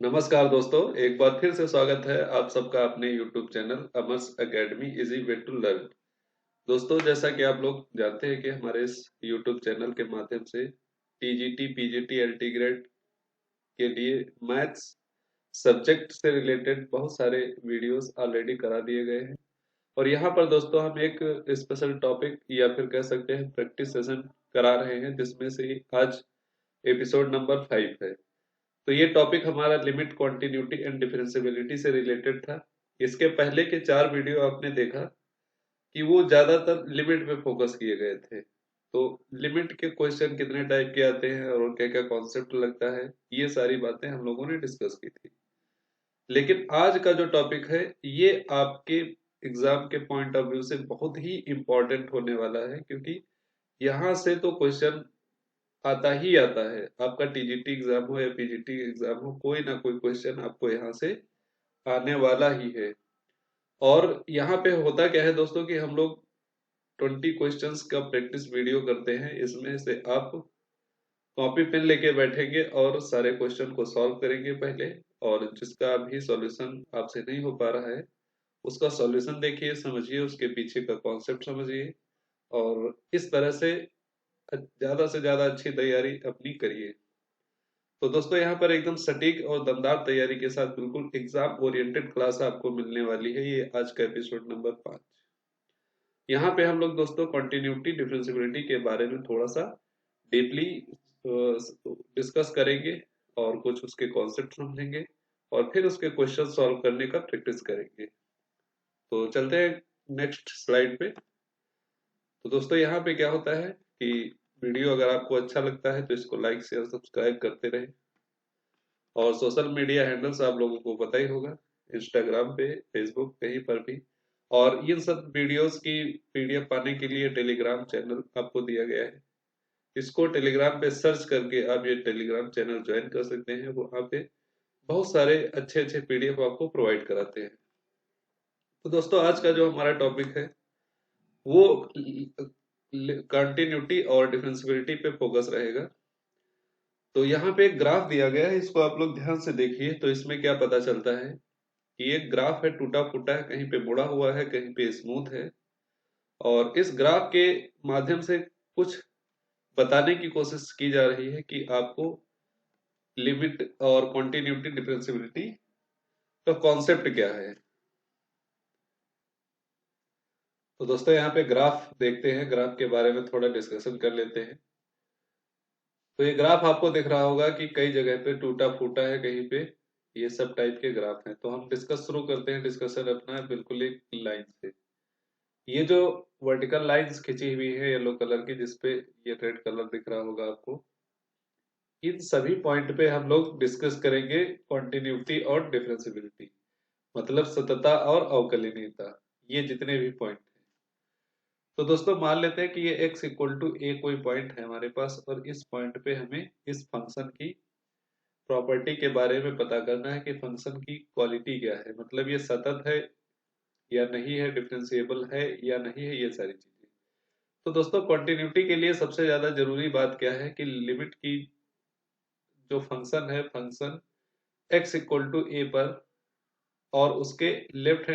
नमस्कार दोस्तों, एक बार फिर से स्वागत है आप सबका अपने YouTube channel Amar's academy easy way to learn. दोस्तों, जैसा कि आप लोग जानते हैं कि हमारे इस YouTube चैनल के माध्यम से टीजीटी, पीजीटी, एलटी ग्रेड के लिए मैथ्स सब्जेक्ट से रिलेटेड बहुत सारे वीडियोस ऑलरेडी करा दिए गए हैं। और यहाँ पर दोस्तों हम एक स्पेशल टॉपिक या फिर कह सकते हैं प्रैक्टिस सेशन करा रहे हैं, जिसमें से आज एपिसोड नंबर 5 है। तो ये टॉपिक हमारा लिमिट, कॉन्टिन्यूटी एंड डिफरेंशियबिलिटी से रिलेटेड था। इसके पहले के 4 वीडियो आपने देखा कि वो ज्यादातर लिमिट पे फोकस किए गए थे। तो लिमिट के क्वेश्चन कितने टाइप के आते हैं और क्या क्या कॉन्सेप्ट लगता है, ये सारी बातें हम लोगों ने डिस्कस की थी। लेकिन आज का जो टॉपिक है ये आपके एग्जाम के पॉइंट ऑफ व्यू से बहुत ही इंपॉर्टेंट होने वाला है, क्योंकि यहाँ से तो क्वेश्चन आता ही आता है। आपका टीजीटी एग्जाम हो या पीजीटी एग्जाम हो, कोई ना कोई क्वेश्चन आपको यहाँ से आने वाला ही है। और यहाँ पे होता क्या है दोस्तों कि हम लोग 20 क्वेश्चंस का प्रैक्टिस वीडियो करते हैं। इसमें से आप कॉपी पेन लेके बैठेंगे और सारे क्वेश्चन को सॉल्व करेंगे पहले, और जिसका अभी सॉल्यूशन आपसे नहीं हो पा रहा है उसका सॉल्यूशन देखिए, समझिए, उसके पीछे का कॉन्सेप्ट समझिए, और इस तरह से ज्यादा अच्छी तैयारी अपनी करिए। तो दोस्तों, यहाँ पर एकदम सटीक और दमदार तैयारी के साथ बिल्कुल एग्जाम ओरिएंटेड क्लास आपको मिलने वाली है। ये आज का एपिसोड नंबर 5। यहाँ पे हम लोग दोस्तों कंटिन्यूटी, डिफरेंशियबिलिटी के बारे में थोड़ा सा डीपली डिस्कस करेंगे और कुछ उसके कॉन्सेप्ट समझेंगे, और फिर उसके क्वेश्चन सॉल्व करने का प्रैक्टिस करेंगे। तो चलते हैं नेक्स्ट स्लाइड पे। तो दोस्तों, यहाँ पे क्या होता है कि वीडियो अगर आपको अच्छा लगता है तो इसको लाइक, शेयर, सब्सक्राइब करते रहें। और सोशल मीडिया हैंडल्स आप लोगों को पता ही होगा, इंस्टाग्राम पे, फेसबुक, कहीं पर भी। और इन सब वीडियोस की पीडीएफ पाने के लिए टेलीग्राम चैनल आपको दिया गया है। इसको टेलीग्राम पे सर्च करके आप ये टेलीग्राम चैनल ज्वाइन कर सकते हैं। वहाँ पे बहुत सारे अच्छे अच्छे पीडीएफ आपको प्रोवाइड कराते हैं। तो दोस्तों, आज का जो हमारा टॉपिक है वो कंटिन्यूटी और डिफरेंशियबिलिटी पे फोकस रहेगा। तो यहाँ पे एक ग्राफ दिया गया है, इसको आप लोग ध्यान से देखिए। तो इसमें क्या पता चलता है कि एक ग्राफ है, टूटा फूटा है, कहीं पे मुड़ा हुआ है, कहीं पे स्मूथ है। और इस ग्राफ के माध्यम से कुछ बताने की कोशिश की जा रही है कि आपको लिमिट और कॉन्टिन्यूटी, डिफरेंशियबिलिटी का कॉन्सेप्ट क्या है। तो दोस्तों, यहाँ पे ग्राफ देखते हैं, ग्राफ के बारे में थोड़ा डिस्कशन कर लेते हैं। तो ये ग्राफ आपको दिख रहा होगा कि कई जगह पे टूटा फूटा है, कहीं पे ये सब टाइप के ग्राफ हैं। तो हम डिस्कस शुरू करते हैं डिस्कशन अपना बिल्कुल एक लाइन से। ये जो वर्टिकल लाइंस खिंची हुई है येलो कलर की, जिसपे ये रेड कलर दिख रहा होगा आपको, इन सभी पॉइंट पे हम लोग डिस्कस करेंगे कॉन्टिन्यूटी और डिफरेंशियबिलिटी, मतलब सततता और अवकलनीयता, ये जितने भी पॉइंट हैं। तो दोस्तों, मान लेते हैं कि ये x इक्वल टू ए कोई पॉइंट है हमारे पास, और इस पॉइंट पे हमें इस फंक्शन की प्रॉपर्टी के बारे में पता करना है कि फंक्शन की क्वालिटी क्या है, मतलब ये सतत है या नहीं है, डिफरेंशिएबल है या नहीं है, ये सारी चीजें। तो दोस्तों, कंटिन्यूटी के लिए सबसे ज्यादा जरूरी बात क्या है कि लिमिट की जो फंक्शन है, फंक्शन x इक्वल टू ए पर, और उसके लेफ्ट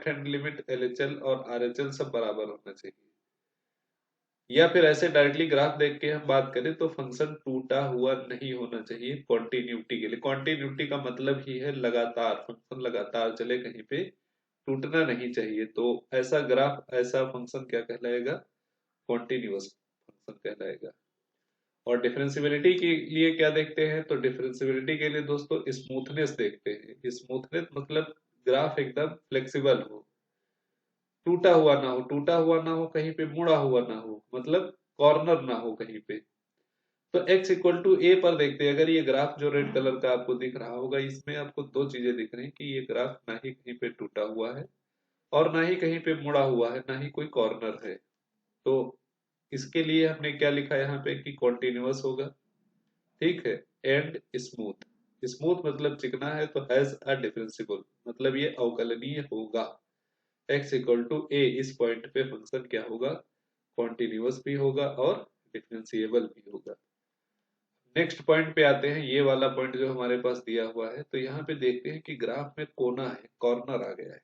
हैंड लिमिट LHL और RHL सब बराबर होना चाहिए। या फिर ऐसे डायरेक्टली ग्राफ देख के हम बात करें तो फंक्शन टूटा हुआ नहीं होना चाहिए कॉन्टिन्यूटी के लिए। कॉन्टिन्यूटी का मतलब ही है लगातार, फंक्शन लगातार चले, कहीं पे टूटना नहीं चाहिए। तो ऐसा ग्राफ, ऐसा फंक्शन क्या कहलाएगा? कॉन्टिन्यूअस फंक्शन कहलाएगा। और डिफरेंशियबिलिटी के लिए क्या देखते हैं? तो डिफरेंशियबिलिटी के लिए दोस्तों स्मूथनेस देखते हैं। स्मूथनेस मतलब ग्राफ एकदम फ्लेक्सिबल हो, टूटा हुआ ना हो, टूटा हुआ ना हो, कहीं पे मुड़ा हुआ ना हो, मतलब कॉर्नर ना हो कहीं पे। तो x इक्वल टू ए पर देखते हैं। अगर ये ग्राफ जो रेड कलर का आपको दिख रहा होगा, इसमें आपको दो चीजें दिख रही हैं कि ये ग्राफ ना ही कहीं पे टूटा हुआ है और ना ही कहीं पे मुड़ा हुआ है, ना ही कोई कॉर्नर है। तो इसके लिए हमने क्या लिखा यहाँ पे कि कॉन्टिन्यूअस होगा, ठीक है, एंड स्मूथ। स्मूथ मतलब चिकना है, तो हैज अ डिफरेंशिएबल मतलब ये अवकलनीय होगा। x इक्वल टू ए, इस पॉइंट पे फंक्शन क्या होगा? कॉन्टिन्यूअस भी होगा और डिफरेंशिएबल भी होगा। नेक्स्ट पॉइंट पे आते हैं, ये वाला पॉइंट जो हमारे पास दिया हुआ है, तो यहाँ पे देखते हैं कि ग्राफ में कोना है, कॉर्नर आ गया है,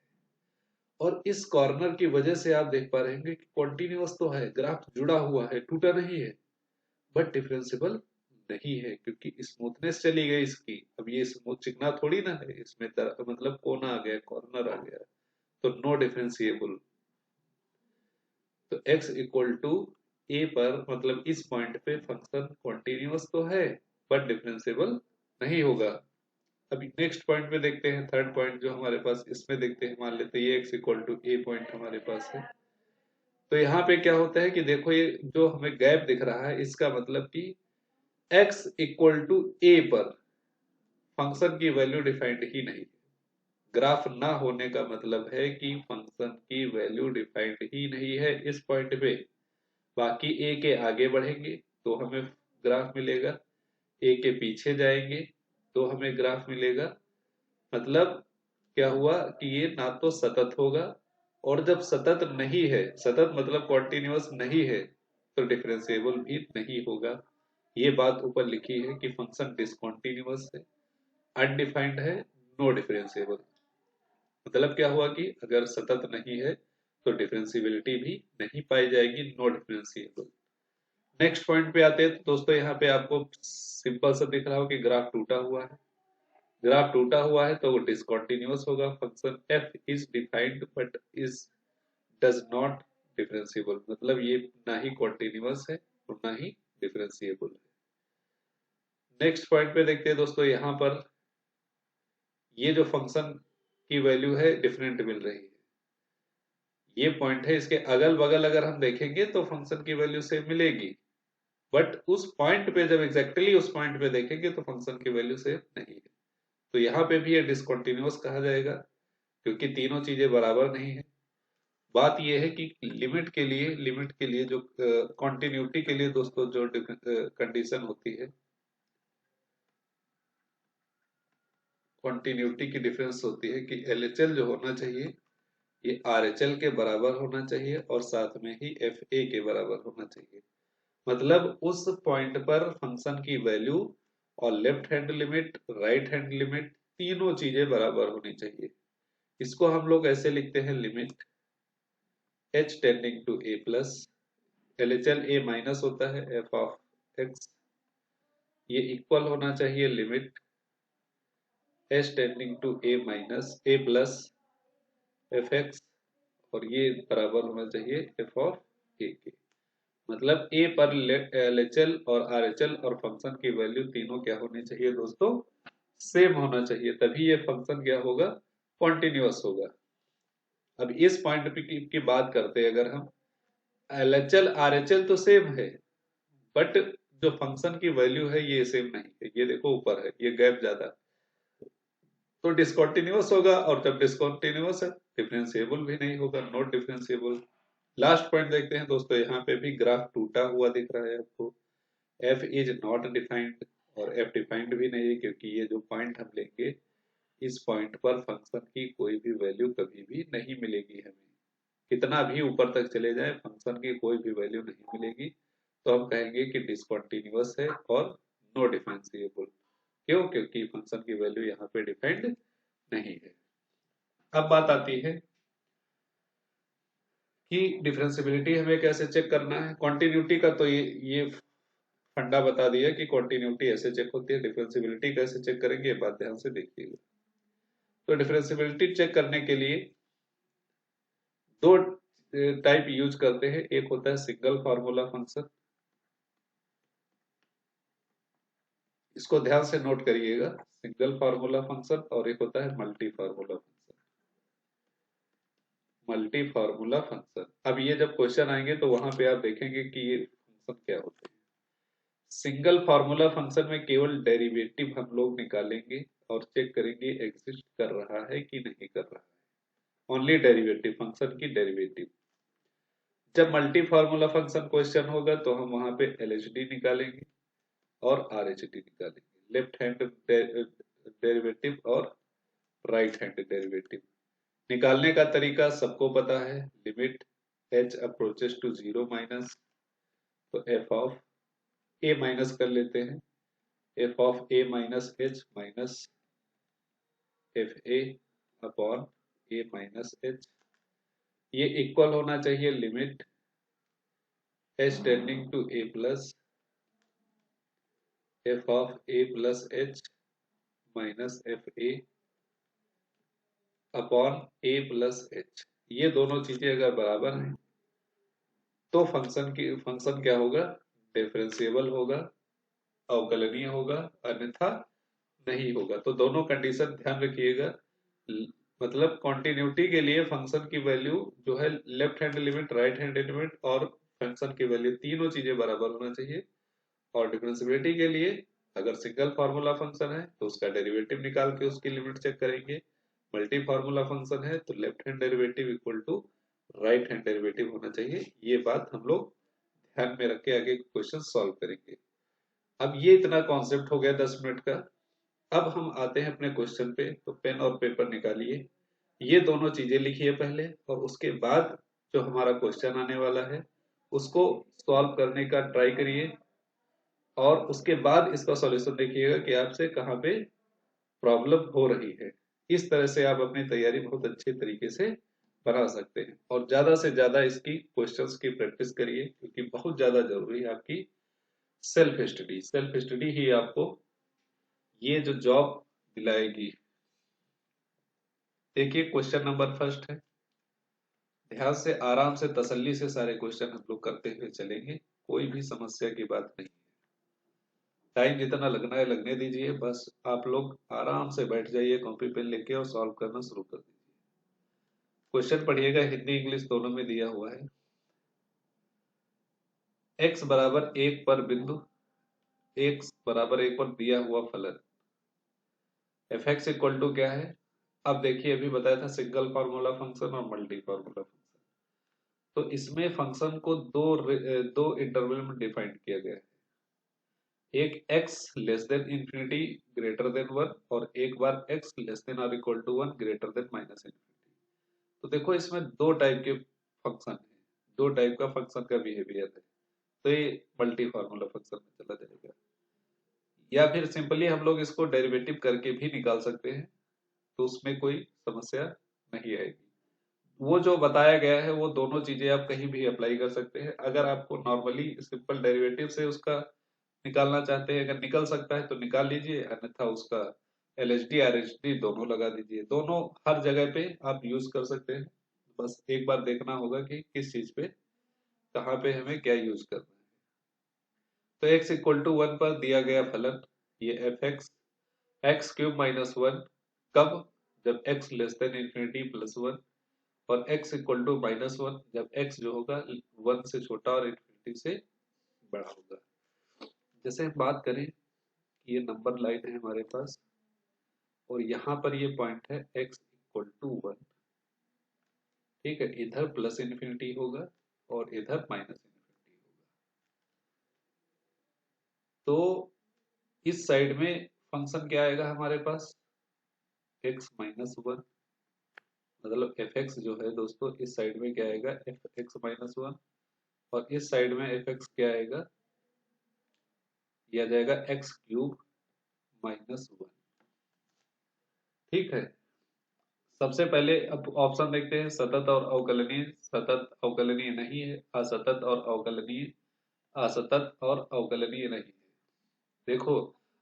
और इस कॉर्नर की वजह से आप देख पा रहे हैं कि कॉन्टिन्यूअस तो है, ग्राफ जुड़ा हुआ है, टूटा नहीं है, बट डिफरेंशियबल नहीं है, क्योंकि स्मूथनेस चली गई इसकी। अब ये स्मूथ चिकना थोड़ी ना है, इसमें मतलब कोना आ गया, कॉर्नर आ गया, तो नो डिफरेंशिएबल। तो x इक्वल टू ए पर, मतलब इस पॉइंट पे फंक्शन कॉन्टिन्यूअस तो है बट डिफरेंशिएबल नहीं होगा। अभी नेक्स्ट पॉइंट पे देखते हैं, थर्ड पॉइंट जो हमारे पास, इसमें देखते हैं, मान लेते हैं ये x equal to A point हमारे पास है। तो यहाँ पे क्या होता है कि देखो, ये जो हमें गैप दिख रहा है, इसका मतलब कि x इक्वल टू ए पर फंक्शन की वैल्यू डिफाइंड ही नहीं। ग्राफ ना होने का मतलब है कि फंक्शन की वैल्यू डिफाइंड ही नहीं है इस पॉइंट पे। बाकी ए के आगे बढ़ेंगे तो हमें ग्राफ मिलेगा, ए के पीछे जाएंगे तो हमें ग्राफ मिलेगा। मतलब क्या हुआ कि ये ना तो सतत होगा, और जब सतत नहीं है, सतत मतलब कॉन्टिन्यूअस नहीं है, तो डिफरेंशिएबल भी नहीं होगा। ये बात ऊपर लिखी है कि फंक्शन डिसकंटिन्यूअस है, अनडिफाइंड है, नो डिफरेंशिएबल। मतलब क्या हुआ कि अगर सतत नहीं है तो डिफरेंशिएबिलिटी भी नहीं पाई जाएगी, नो डिफरेंशिएबल। नेक्स्ट पॉइंट पे आते हैं, तो दोस्तों यहाँ पे आपको सिंपल सा दिख रहा हो कि ग्राफ टूटा हुआ है। ग्राफ टूटा हुआ है तो वो डिसकंटिन्यूअस होगा। Function f is defined but is does not differentiable, मतलब ये ना ही कॉन्टिन्यूअस है और ना ही डिफरेंशिएबल है। नेक्स्ट पॉइंट पे देखते हैं दोस्तों, यहाँ पर ये जो फंक्शन की वैल्यू है डिफरेंट मिल रही है, ये पॉइंट है, इसके अगल बगल अगर हम देखेंगे तो फंक्शन की वैल्यू सेम मिलेगी, बट उस पॉइंट पे जब एग्जैक्टली उस पॉइंट पे देखेंगे तो फंक्शन की वैल्यू सेम नहीं है। तो यहाँ पे भी ये डिसकंटिन्यूअस कहा जाएगा, क्योंकि तीनों चीजें बराबर नहीं है। बात यह है कि लिमिट के लिए जो कॉन्टिन्यूटी के लिए दोस्तों जो कंडीशन होती है, कॉन्टिन्यूटी की डिफरेंस होती है कि LHL जो होना चाहिए ये RHL के बराबर होना चाहिए, और साथ में ही FA के बराबर होना चाहिए। मतलब उस पॉइंट पर फंक्शन की वैल्यू और left hand limit, right hand limit, तीनों चीजें बराबर होनी चाहिए। इसको हम लोग ऐसे लिखते हैं, limit h tending to a plus, LHL a minus होता है f ऑफ x, ये इक्वल होना चाहिए limit h tending to a minus a plus F X, और ये बराबर होना चाहिए f ऑफ a के। मतलब a पर LHL और RHL और फंक्शन की वैल्यू तीनों क्या होनी चाहिए दोस्तों, सेम होना चाहिए, तभी ये फंक्शन क्या होगा, कॉन्टिन्यूअस होगा। अब इस पॉइंट की बात करते हैं अगर हम, LHL RHL तो सेम है, बट जो फंक्शन की वैल्यू है ये सेम नहीं है, ये देखो ऊपर है, ये गैप ज्यादा, तो डिसकंटिन्यूअस होगा, और जब डिसकंटिन्यूअस है डिफरेंशिएबल भी नहीं होगा, नॉट डिफरेंशिएबल। लास्ट पॉइंट देखते हैं दोस्तों, यहाँ पे भी ग्राफ टूटा हुआ दिख रहा है आपको, f इज नॉट डिफाइंड, और f डिफाइंड भी नहीं है, क्योंकि ये जो पॉइंट हम लेंगे इस पॉइंट पर फंक्शन की कोई भी वैल्यू कभी भी नहीं मिलेगी हमें, कितना भी ऊपर तक चले जाए फंक्शन की कोई भी वैल्यू नहीं मिलेगी, तो हम कहेंगे कि डिसकंटिन्यूअस है और नो डिफरेंशिएबल। क्यों? क्योंकि फंक्शन की वैल्यू यहाँ पे डिफाइंड नहीं है। अब बात आती है कि डिफरेंशिएबिलिटी हमें कैसे चेक करना है। कॉन्टिन्यूटी का तो ये फंडा बता दिया कि कॉन्टिन्यूटी ऐसे चेक होती है, डिफरेंशिएबिलिटी कैसे चेक करेंगे ये बात ध्यान से देखिएगा। तो डिफरेंशिएबिलिटी चेक करने के लिए दो टाइप यूज करते हैं, एक होता है सिंगल फार्मूला फंक्शन, इसको ध्यान से नोट करिएगा, सिंगल फार्मूला फंक्शन, और एक होता है multi formula function. Multi formula function, अब ये जब क्वेश्चन आएंगे तो वहां पे आप देखेंगे कि ये फंक्शन क्या होते हैं। सिंगल फार्मूला फंक्शन में केवल डेरिवेटिव हम लोग निकालेंगे और चेक करेंगे एग्जिस्ट कर रहा है कि नहीं कर रहा है, ओनली डेरिवेटिव, फंक्शन की डेरिवेटिव। जब मल्टी फार्मूला फंक्शन क्वेश्चन होगा तो हम वहां पे LHD निकालेंगे और RHD निकालेंगे, लेफ्ट हैंड डेरिवेटिव और राइट हैंड डेरिवेटिव। निकालने का तरीका सबको पता है, limit h approaches to 0 minus, तो f ऑफ a माइनस कर लेते हैं, F of A minus H minus F A upon A minus H, ये इक्वल होना चाहिए limit H tending to A plus F of A plus H minus F A upon A plus H. ये दोनों चीजें अगर बराबर हैं तो फंक्शन क्या होगा, डिफरेंशिएबल होगा, अवकलनीय होगा, अन्यथा नहीं होगा। तो दोनों कंडीशन ध्यान रखिएगा। मतलब कॉन्टिन्यूटी के लिए फंक्शन की वैल्यू जो है left hand limit, right hand limit और फंक्शन की वैल्यू तीनों चीजें बराबर होना चाहिए। और डिफरेंशिएबिलिटी के लिए अगर सिंगल फार्मूला फंक्शन है तो उसका डेरिवेटिव निकाल के उसकी लिमिट चेक करेंगे, मल्टी फार्मूला फंक्शन है तो left hand derivative equal to right hand derivative होना चाहिए। ये बात हम लोग ध्यान में रख के आगे क्वेश्चन सॉल्व करेंगे। अब ये इतना कॉन्सेप्ट हो गया 10 मिनट का। अब हम आते हैं अपने क्वेश्चन पे, तो पेन और पेपर निकालिए, ये दोनों चीजें लिखिए पहले और उसके बाद जो हमारा क्वेश्चन आने वाला है उसको सॉल्व करने का ट्राई करिए और उसके बाद इसका सॉल्यूशन देखिएगा कि आपसे कहाँ पे प्रॉब्लम हो रही है। इस तरह से आप अपनी तैयारी बहुत अच्छे तरीके से बना सकते हैं और ज्यादा से ज्यादा इसकी क्वेश्चंस की प्रैक्टिस करिए क्योंकि बहुत ज्यादा जरूरी है आपकी सेल्फ स्टडी ही आपको ये जो जॉब दिलाएगी। देखिए क्वेश्चन नंबर फर्स्ट है, ध्यान से आराम से तसल्ली से सारे क्वेश्चन हम लोग करते हुए चलेंगे, कोई भी समस्या की बात नहीं। टाइम जितना लगना है लगने दीजिए, बस आप लोग आराम से बैठ जाइए कॉपी पेन लेके और सॉल्व करना शुरू कर दीजिए। क्वेश्चन पढ़िएगा, हिंदी इंग्लिश दोनों में दिया हुआ है। x बराबर 1 पर बिंदु x बराबर 1 पर दिया हुआ फलन एफ एक्स इक्वल टू क्या है। अब देखिए अभी बताया था सिंगल फार्मूला फंक्शन और मल्टी फार्मूला फंक्शन, तो इसमें फंक्शन को दो इंटरवल में डिफाइन किया गया है, एक x less than infinity greater than 1 और एक बार x लेस देन और equal to 1 greater than minus infinity. तो देखो इसमें दो टाइप के फंक्शन है, दो टाइप का फंक्शन का बिहेवियर है, तो ये मल्टी फार्मूला फंक्शन में चला जाएगा। या फिर सिंपली हम लोग इसको डेरिवेटिव करके भी निकाल सकते हैं, तो उसमें कोई समस्या नहीं आएगी। वो जो बताया गया है वो दोनों चीजें आप कहीं भी अप्लाई कर सकते हैं। अगर आपको नॉर्मली सिंपल डेरिवेटिव से उसका निकालना चाहते हैं, अगर निकल सकता है तो निकाल लीजिए, अन्यथा उसका एलएचडी आरएचडी दोनों लगा दीजिए। दोनों हर जगह पे आप यूज कर सकते हैं, बस एक बार देखना होगा कि किस चीज पे कहाँ पे हमें क्या यूज करना है। तो x इक्वल टू 1 पर दिया गया फलन ये एफ एक्स क्यूब माइनस 1, कब, जब x less than infinity plus 1 और x इक्वल टू माइनस 1 जब x जो होगा 1 से छोटा और इंफिनिटी से बड़ा होगा। जैसे हम बात करें ये नंबर लाइन है हमारे पास और यहाँ पर ये पॉइंट है x इक्वल टू 1, ठीक है, इधर प्लस इंफिनिटी होगा और इधर माइनस इंफिनिटी होगा। तो इस साइड में फंक्शन क्या आएगा हमारे पास, x माइनस 1, मतलब एफ एक्स जो है दोस्तों इस साइड में क्या आएगा एफ एक्स माइनस 1 और इस साइड में एफ एक्स क्या आएगा, यह आ जाएगा एक्स क्यूब माइनस 1। ठीक है, सबसे पहले अब ऑप्शन देखते हैं, सतत और अवकलनीय। सतत अवकलनीय नहीं है, असतत और अवकलनीय, असतत और अवकलनीय नहीं है। देखो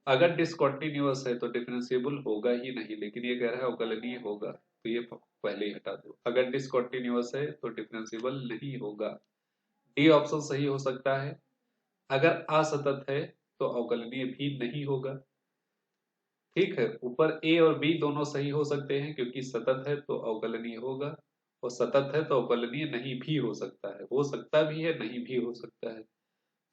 अगर डिसकंटिन्यूअस है तो डिफरेंशिएबल होगा ही नहीं, लेकिन ये कह रहा है अवकलनीय होगा तो ये पहले ही हटा दो। अगर डिसकंटिन्यूअस है तो डिफरेंशिएबल नहीं होगा, डी ऑप्शन सही हो सकता है। अगर असतत है तो अवकलनीय भी नहीं होगा। ठीक है, ऊपर ए और बी दोनों सही हो सकते हैं क्योंकि सतत है तो अवकलनीय होगा और सतत है तो अवकलनीय नहीं भी हो सकता है, हो सकता भी है नहीं भी हो सकता है।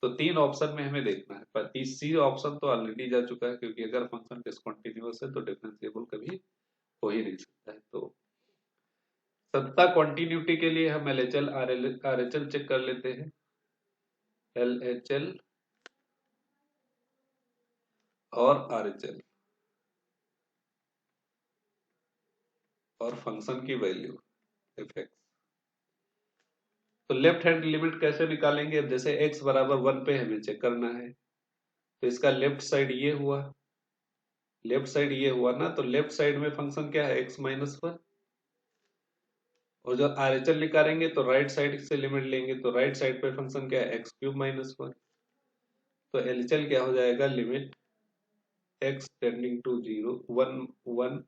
तो तीन ऑप्शन में हमें देखना है, पर तीसरी ऑप्शन तो ऑलरेडी जा चुका है क्योंकि अगर फंक्शन डिसकंटिन्यूअस है तो डिफरेंशिएबल कभी हो ही नहीं सकता है। तो सत्ता कॉन्टिन्यूटी के लिए हम LHL RHL चेक कर लेते हैं। LHL और RHL और फंक्शन की वैल्यू एफ एक्स। तो लेफ्ट हैंड लिमिट कैसे निकालेंगे, अब जैसे x बराबर 1 पे हमें चेक करना है तो इसका लेफ्ट साइड ये हुआ, लेफ्ट साइड ये हुआ ना, तो लेफ्ट साइड में फंक्शन क्या है, x-1। और जब RHL निकालेंगे तो राइट साइड से लिमिट लेंगे, तो राइट साइड पे फंक्शन क्या है, x³ - 1। तो LHL क्या हो जाएगा, लिमिट x टेंडिंग टू 0 1 1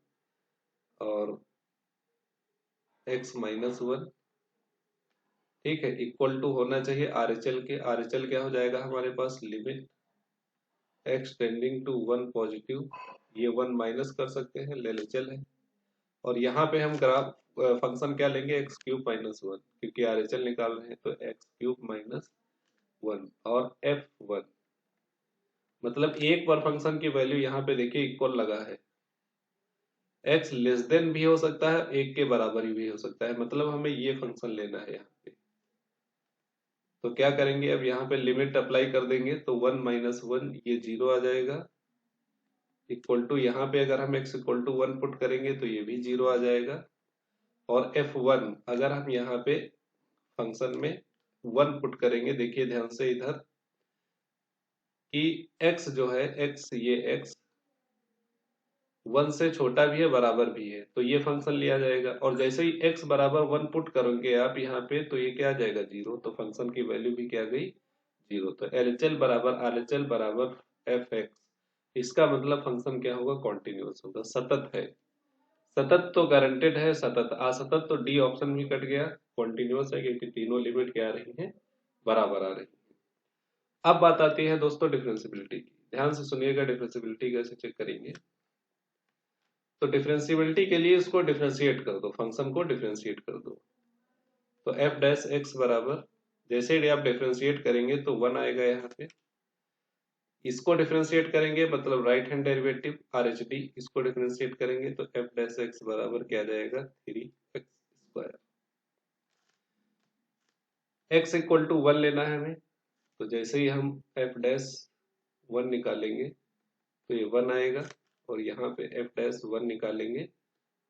और x-1, ठीक है, इक्वल टू होना चाहिए RHL के। RHL क्या हो जाएगा हमारे पास, limit x tending to 1 positive, ये 1 माइनस कर सकते हैं, LHL है। और यहाँ पे हम ग्राफ फंक्शन क्या लेंगे, x³ - 1, क्योंकि RHL निकाल रहे हैं, तो x³ - 1 और f1, मतलब एक पर फंक्शन की वैल्यू यहाँ पे देखिए इक्वल लगा है, x लेस देन भी हो सकता है, एक के बराबर भी हो सकता है, मतलब हमें ये फंक्शन लेना है यहाँ पे। तो क्या करेंगे, अब यहाँ पे लिमिट अप्लाई कर देंगे, तो 1 - 1 ये 0 आ जाएगा, इक्वल टू यहाँ पे अगर हम x=1 पुट करेंगे तो ये भी 0 आ जाएगा। और f1 अगर हम यहाँ पे फंक्शन में 1 पुट करेंगे, देखिए ध्यान से इधर कि x जो है, x ये x 1 से छोटा भी है, बराबर भी है, तो ये फंक्शन लिया जाएगा। और जैसे ही x बराबर 1 पुट करोगे आप यहाँ पे, तो ये क्या आ जाएगा, 0, तो फंक्शन की वैल्यू भी क्या गई, 0। तो LHL बराबर RHL बराबर fx, इसका मतलब फंक्शन क्या होगा, कॉन्टिन्यूअस होगा, सतत है। सतत तो गारंटेड है, सतत असतत तो डी ऑप्शन भी कट गया, कॉन्टिन्यूअस है क्योंकि तीनों लिमिट क्या आ रही है, बराबर आ रही है। अब बात आती है दोस्तों डिफरेंशियबिलिटी की, ध्यान से सुनिएगा डिफरेंशियबिलिटी कैसे चेक करेंगे। तो डिफरेंशियबिलिटी के लिए इसको डिफरेंशिएट कर दो, फंक्शन को डिफरेंशिएट कर दो। तो f डैश x बराबर, जैसे ही आप डिफरेंशिएट करेंगे तो 1 आएगा यहाँ पे, इसको डिफरेंशिएट करेंगे मतलब राइट हैंड डेरिवेटिव RHD, इसको डिफरेंशिएट करेंगे तो f डैश x बराबर क्या जाएगा, 3x²। x इक्वल टू 1 लेना है हमें, तो जैसे ही हम f डैश 1 निकालेंगे तो ये 1 आएगा, और यहाँ पे f डैश 1 निकालेंगे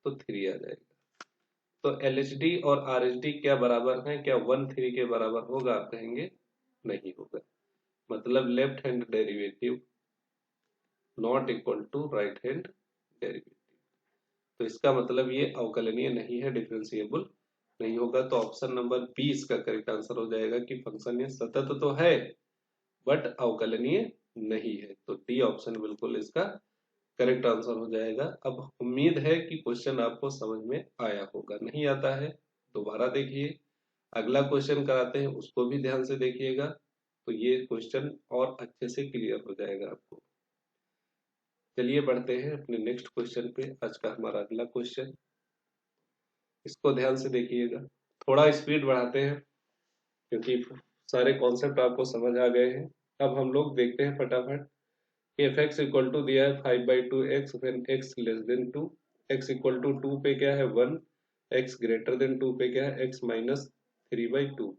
तो 3 आ जाएगा। तो LHD और RHD क्या बराबर हैं, क्या 1 3 के बराबर होगा, आप कहेंगे नहीं होगा, मतलब left hand derivative not equal to right hand derivative. तो इसका मतलब ये अवकलनीय नहीं है, डिफरेंशिएबल नहीं होगा। तो ऑप्शन नंबर बी इसका करेक्ट आंसर हो जाएगा कि फंक्शन ये सतत तो है बट अवकलनीय नहीं है। तो डी ऑप्शन बिल्कुल इसका करेक्ट आंसर हो जाएगा। अब उम्मीद है कि क्वेश्चन आपको समझ में आया होगा, नहीं आता है दोबारा देखिए, अगला क्वेश्चन कराते हैं उसको भी ध्यान से देखिएगा, तो ये क्वेश्चन और अच्छे से क्लियर हो जाएगा आपको। चलिए बढ़ते हैं अपने नेक्स्ट क्वेश्चन पे। आज का हमारा अगला क्वेश्चन, इसको ध्यान से देखिएगा, थोड़ा स्पीड बढ़ाते हैं क्योंकि सारे कॉन्सेप्ट आपको समझ आ गए हैं। अब हम लोग देखते हैं फटाफट कि एफ एक्स इक्वल टू दिया है 5/2x when x less than 2, x equal to 2 पे क्या है 1, x ग्रेटर देन 2 पे क्या है x माइनस 3/2।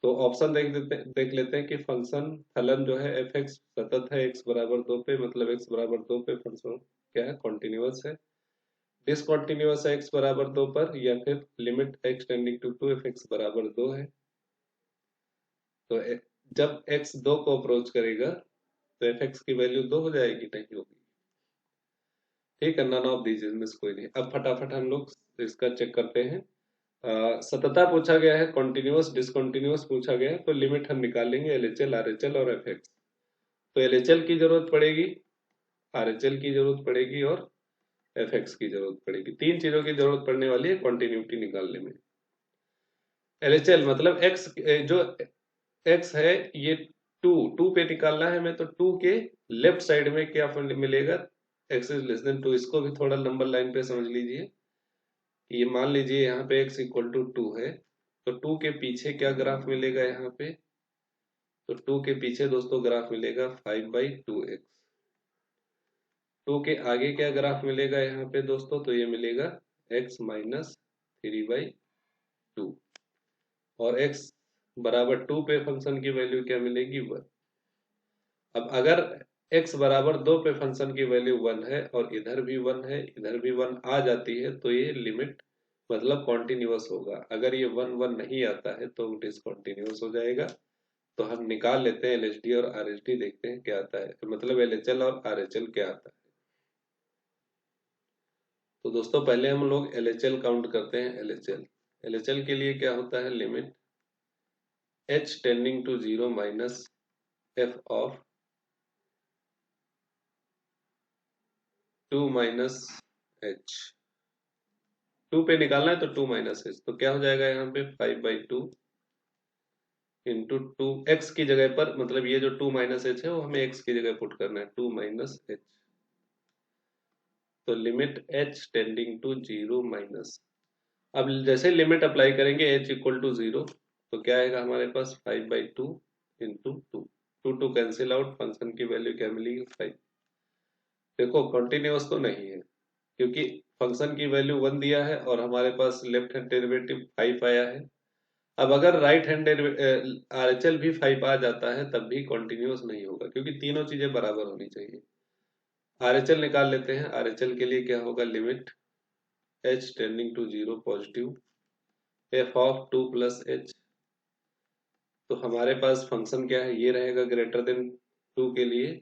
तो ऑप्शन देख लेते हैं कि फंक्शन फलन जो है एफ एक्स सतत है x बराबर 2 पे, मतलब x बराबर 2 पे फंक्शन क्या है, कॉन्टिन्यूअस है। डिसकंटिन्यूअस है x बराबर 2 पर, या फिर limit x tending to 2 F X बराबर 2 है। तो जब x 2 को अप्रोच करेगा तो एफ एक्स की वैल्यू 2 हो जाएगी, नहीं होगी, ठीक है, नन ऑफ दीज इनमें से कोई नहीं। अब फटाफट हम लोग इसका चेक करते हैं। सततता पूछा गया है, कॉन्टिन्यूअस डिसकंटिन्यूअस पूछा गया है, तो लिमिट हम निकालेंगे LHL RHL और FX। तो LHL की जरूरत पड़ेगी, RHL की जरूरत पड़ेगी और FX की जरूरत पड़ेगी, तीन चीजों की जरूरत पड़ने वाली है कॉन्टिन्यूटी निकालने में। LHL मतलब x जो x है ये 2 पे निकालना है हमें, तो 2 के लेफ्ट साइड में क्या मिलेगा, x इज लेस देन 2। इसको भी थोड़ा नंबर लाइन पे समझ लीजिए, ये मान लीजिए यहाँ पे x इक्वल टू 2 है, तो 2 के पीछे क्या ग्राफ मिलेगा यहाँ पे, तो 2 के पीछे दोस्तों ग्राफ मिलेगा 5/2x। 2 के आगे क्या ग्राफ मिलेगा यहाँ पे दोस्तों, तो ये मिलेगा x माइनस 3/2, और x बराबर 2 पे फंक्शन की वैल्यू क्या मिलेगी 1। अब अगर x बराबर 2 पे फंक्शन की वैल्यू 1 है और इधर भी 1 है, इधर भी 1 आ जाती है, तो ये लिमिट मतलब कॉन्टिन्यूअस होगा। अगर ये 1 1 नहीं आता है तो डिसकंटिन्यूअस हो जाएगा। तो हम निकाल लेते हैं LHD और RHD, देखते हैं क्या आता है, मतलब LHL और RHL क्या आता है। तो दोस्तों पहले हम लोग LHL काउंट करते हैं। LHL के लिए क्या होता है, limit h tending to 0 minus f of 2 minus h। 2 पे निकालना है तो 2 माइनस h, तो क्या हो जाएगा यहाँ पे 5/2 इंटू 2, x की जगह पर, मतलब ये जो 2 माइनस h है वो हमें x की जगह पुट करना है, 2 माइनस h। तो limit h tending to 0 minus, अब जैसे लिमिट अप्लाई करेंगे h इक्वल टू 0, तो क्या आएगा हमारे पास 5/2 into 2 two cancel out, function की वैल्यू क्या मिलेगी 5। देखो कंटिन्यूअस तो नहीं है क्योंकि फंक्शन की वैल्यू 1 दिया है और हमारे पास लेफ्ट हैंड डेरिवेटिव 5 आया है। अब अगर राइट हैंड RHL भी 5 आ जाता है तब भी कंटिन्यूअस नहीं होगा, क्योंकि तीनों चीजें बराबर होनी चाहिए। RHL निकाल लेते हैं। RHL के लिए क्या होगा, limit h tending to 0 positive f of 2 plus h। तो हमारे पास फंक्शन क्या है, ये रहेगा ग्रेटर देन 2 के लिए,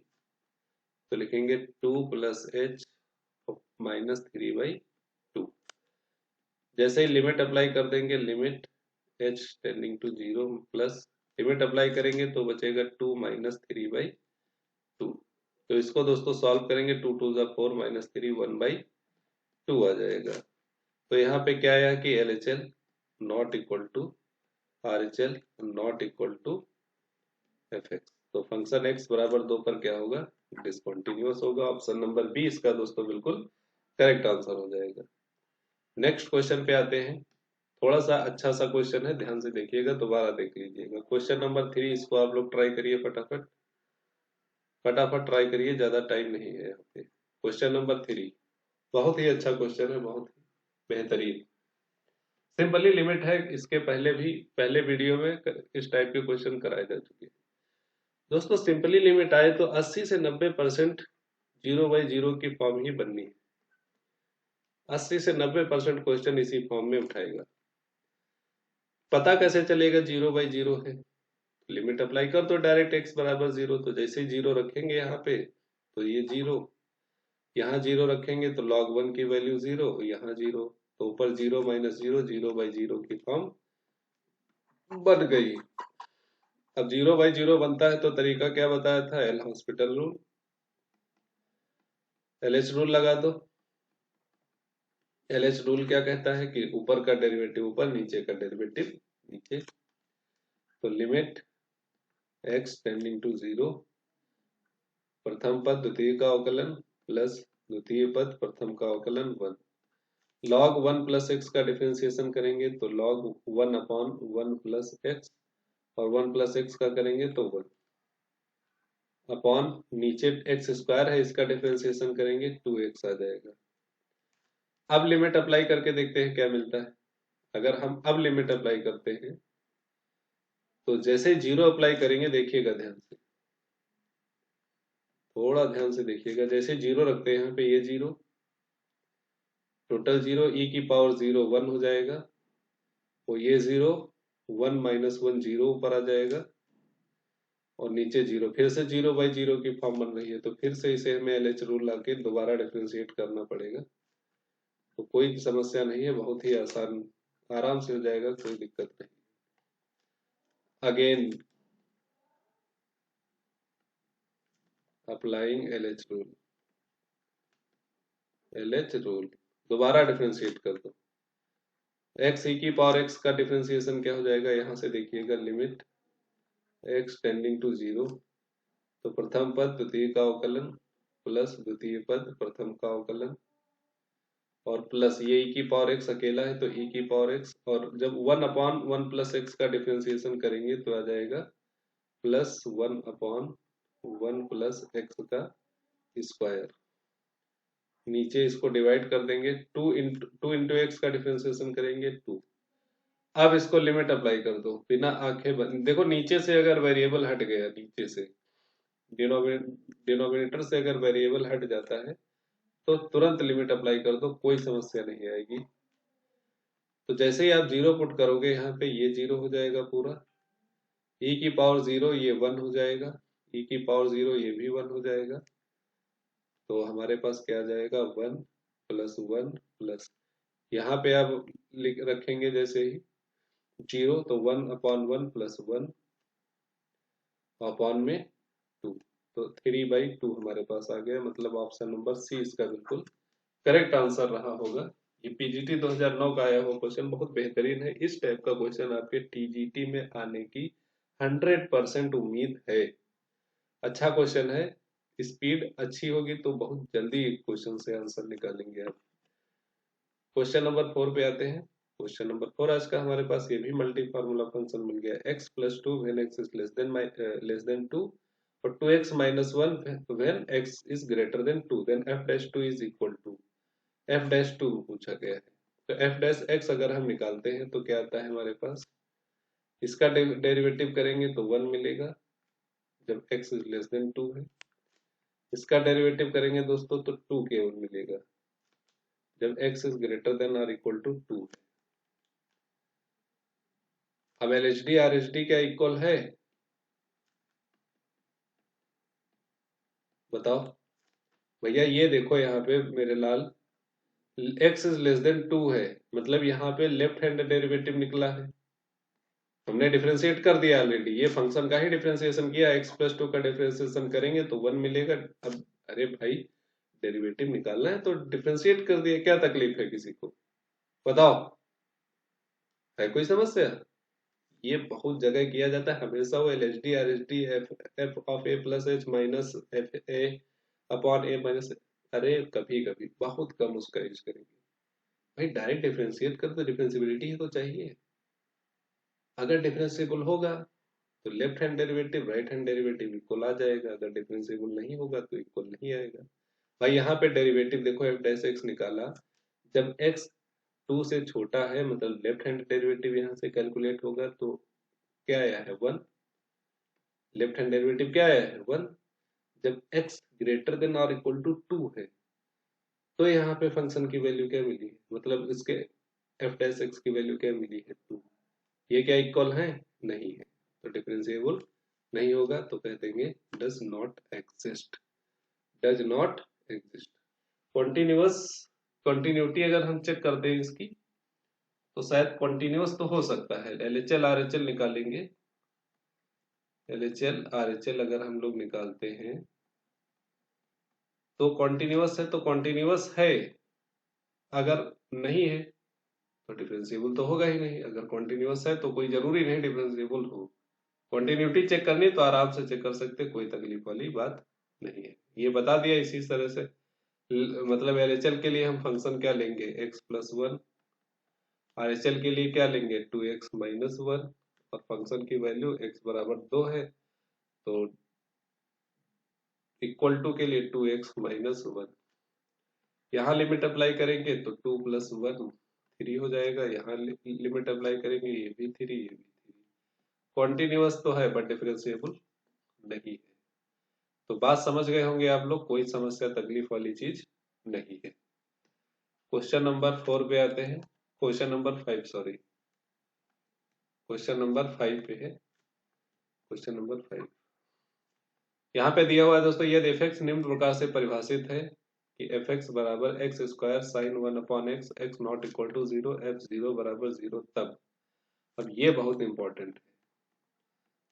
तो लिखेंगे 2 प्लस h माइनस 3/2। जैसे ही लिमिट अप्लाई कर देंगे, limit h tending to 0 plus, limit apply करेंगे तो बचेगा 2 माइनस 3/2। तो इसको दोस्तों सॉल्व करेंगे, 2 2 जा 4 माइनस 3 1/2 आ जाएगा। तो यहाँ पे क्या आया कि LHL not equal to RHL not equal to fx। तो फंक्शन x बराबर 2 पर क्या होगा, डिसकंटिन्यूअस होगा। ऑप्शन नंबर बी इसका दोस्तों बिल्कुल करेक्ट आंसर हो जाएगा। नेक्स्ट क्वेश्चन पे आते हैं। थोड़ा सा अच्छा सा क्वेश्चन है, ध्यान से देखिएगा, दोबारा देख लीजिएगा। क्वेश्चन नंबर 3, इसको आप लोग ट्राई करिए, फटाफट फटाफट ट्राई करिए, ज्यादा टाइम नहीं है यहाँ पे। क्वेश्चन नंबर 3 बहुत ही अच्छा क्वेश्चन है, बहुत ही बेहतरीन। सिंपली लिमिट है, इसके पहले भी पहले वीडियो में इस टाइप के क्वेश्चन कराए जा चुके हैं। दोस्तों सिंपली लिमिट आए तो 80 से 90% 0/0 की फॉर्म ही बननी है। 80 से 90% क्वेश्चन इसी फॉर्म में उठाएगा। पता कैसे चलेगा 0/0 है, लिमिट अप्लाई कर, तो डायरेक्ट x बराबर 0, तो जैसे ही 0 रखेंगे यहाँ पे तो ये 0, यहाँ 0 रखेंगे तो log 1 की वैल्यू 0, यहाँ 0, तो ऊपर 0 माइनस 0, 0/0 की फॉर्म बन गई। अब 0/0 बनता है तो तरीका क्या बताया था, L hospital rule, LH rule लगा दो। LH रूल क्या कहता है कि ऊपर का डेरिवेटिव ऊपर, नीचे का डेरिवेटिव नीचे। तो लिमिट x टेंडिंग टू 0, प्रथम पद द्वितीय का अवकलन प्लस द्वितीय पद प्रथम का अवकलन 1, log 1 प्लस एक्स का डिफरेंशिएशन करेंगे तो log 1 अपॉन 1 प्लस एक्स, और 1 प्लस एक्स का करेंगे तो 1 अपॉन नीचे एक्स स्क्वायर है, इसका डिफरेंशिएशन करेंगे 2x आ जाएगा। अब लिमिट अप्लाई करके देखते हैं क्या मिलता है। अगर हम अब लिमिट अप्लाई करते हैं तो जैसे 0 अप्लाई करेंगे, देखिएगा ध्यान से, थोड़ा ध्यान से देखिएगा, जैसे 0 रखते हैं यहाँ पे, ये 0 टोटल 0, e की पावर 0 1 हो जाएगा, और ये 0 1 माइनस 1 0 ऊपर आ जाएगा, और नीचे 0, फिर से 0/0 की फॉर्म बन रही है, तो फिर से इसे हमें LH रूल लाके दोबारा डिफरेंशिएट करना पड़ेगा। तो कोई समस्या नहीं है, बहुत ही आसान, आराम से हो जाएगा, कोई दिक्कत नहीं। Again applying LH rule, LH rule दोबारा डिफरेंशिएट कर दो। x e की पावर x का डिफरेंशिएशन क्या हो जाएगा, यहां से देखिएगा, लिमिट x टेंडिंग टू 0, तो प्रथम पद द्वितीय का अवकलन प्लस द्वितीय पद प्रथम का अवकलन, और प्लस ये e की पावर x अकेला है तो e की पावर x, और जब 1 अपॉन 1 प्लस x का डिफरेंशिएशन करेंगे तो आ जाएगा प्लस 1 अपॉन 1 प्लस x का स्क्वायर। नीचे इसको डिवाइड कर देंगे, 2 इंटू एक्स का डिफरेंशिएशन करेंगे 2। अब इसको लिमिट अप्लाई कर दो, बिना आंखें बंद, देखो नीचे से अगर वेरिएबल हट गया, नीचे से डिनोमिनेटर से अगर वेरिएबल हट जाता है तो तुरंत लिमिट अप्लाई कर दो, कोई समस्या नहीं आएगी। तो जैसे ही आप 0 पुट करोगे यहाँ पे, ये 0 हो जाएगा पूरा, ई की पावर 0 ये 1 हो जाएगा, ई की पावर 0 ये भी 1 हो जाएगा। तो हमारे पास क्या आ जाएगा, 1 प्लस 1 प्लस, यहाँ पे आप लिख रखेंगे जैसे ही 0, तो 1/1 प्लस 1 अपॉन में 2, तो 3/2 हमारे पास आ गया। मतलब ऑप्शन नंबर सी इसका बिल्कुल करेक्ट आंसर रहा होगा। ये पीजीटी 2009 का आया हुआ क्वेश्चन बहुत बेहतरीन है। इस टाइप का क्वेश्चन आपके टीजीटी में आने की 100% उम्मीद है। अच्छा क्वेश्चन है, स्पीड अच्छी होगी तो बहुत जल्दी क्वेश्चन से आंसर निकालेंगे आप। क्वेश्चन नंबर 4 पे आते हैं। क्वेश्चन नंबर 4 आज का हमारे पास ये भी मल्टी फार्मूला फंक्शन मिल गया, x+2 when x is less than 2 और 2x minus 1 when x is greater than 2, then f-2 is equal to f-2 पूछा गया है। तो f' अगर हम निकालते हैं तो क्या आता है हमारे पास, इसका डेरिवेटिव करेंगे तो 1 मिलेगा जब x is less than 2 है। इसका डेरिवेटिव करेंगे दोस्तों तो 2 केवल मिलेगा जब x is greater than or equal to 2 है। अब LHD RHD क्या इक्वल है, बताओ भैया। ये देखो यहाँ पे मेरे लाल, x इज लेस देन 2 है, मतलब यहाँ पे लेफ्ट हैंड डेरिवेटिव निकला है। हमने डिफरेंशिएट कर दिया ऑलरेडी, ये फंक्शन का ही डिफरेंशिएशन किया, x+2 का डिफरेंशिएशन करेंगे तो 1 मिलेगा। अब अरे भाई डेरिवेटिव निकालना है तो डिफरेंशिएट कर दिया, क्या तकलीफ है किसी को, बताओ, है कोई समस्या। ये बहुत जगह किया जाता है, हमेशा वो LHD RHD f of a plus H minus F A upon A minus, अरे कभी कभी बहुत कम उसका यूज करेंगे भाई। डायरेक्ट डिफरेंशिएट कर तो डिफरेंशिबिलिटी तो चाहिए। अगर डिफरेंशिएबल होगा तो left hand derivative right hand derivative equal आ जाएगा, अगर डिफरेंशिएबल नहीं होगा तो इक्वल नहीं आएगा। भाई यहाँ पे डेरिवेटिव देखो f' निकाला, जब x 2 से छोटा है मतलब लेफ्ट हैंड डेरिवेटिव यहाँ से कैलकुलेट होगा तो क्या आया है 1, लेफ्ट हैंड डेरिवेटिव क्या आया है 1। जब x ग्रेटर देन और इक्वल टू 2 है तो यहाँ पे फंक्शन की वैल्यू क्या मिली है, मतलब इसके f' की वैल्यू क्या मिली है 2। ये क्या इक्वल है, नहीं है, तो डिफरेंशिएबल नहीं होगा, तो कह देंगे does not exist, does not exist. Continuous, continuity अगर हम चेक करते हैं इसकी तो शायद कॉन्टिन्यूअस तो हो सकता है। LHL RHL निकालेंगे, LHL RHL अगर हम लोग निकालते हैं तो कॉन्टिन्यूअस है तो कॉन्टिन्यूअस है, अगर नहीं है तो डिफरेंशिएबल तो होगा ही नहीं। अगर कॉन्टिन्यूअस है तो कोई जरूरी नहीं डिफरेंशिएबल हो। कॉन्टिन्यूटी चेक करनी तो आराम से चेक कर सकते, कोई तकलीफ वाली बात नहीं है। ये बता दिया इसी तरह से। मतलब LHL के लिए हम फंक्शन क्या लेंगे, x+1, RHL के लिए क्या लेंगे 2x माइनस 1, और फंक्शन की वैल्यू x बराबर 2 है तो इक्वल टू के लिए 2x माइनस 1। यहाँ लिमिट अप्लाई करेंगे तो 2 प्लस 1 3 हो जाएगा, यहाँ लिमिट अप्लाई करेंगे ये भी 3 ये भी 3। कॉन्टिन्यूअस तो है बट डिफरेंशिएबल नहीं है। तो बात समझ गए होंगे आप लोग, कोई समस्या तकलीफ वाली चीज नहीं है। क्वेश्चन नंबर 4 पे आते हैं, question number 5 sorry, question number 5 पे है। क्वेश्चन नंबर 5 यहाँ पे दिया हुआ है दोस्तों, यदि f(x) निम्न प्रकार से परिभाषित है कि f(x) बराबर x square sine 1/x, x not equal to 0, f(0) बराबर 0 तब। अब ये बहुत इंपॉर्टेंट है,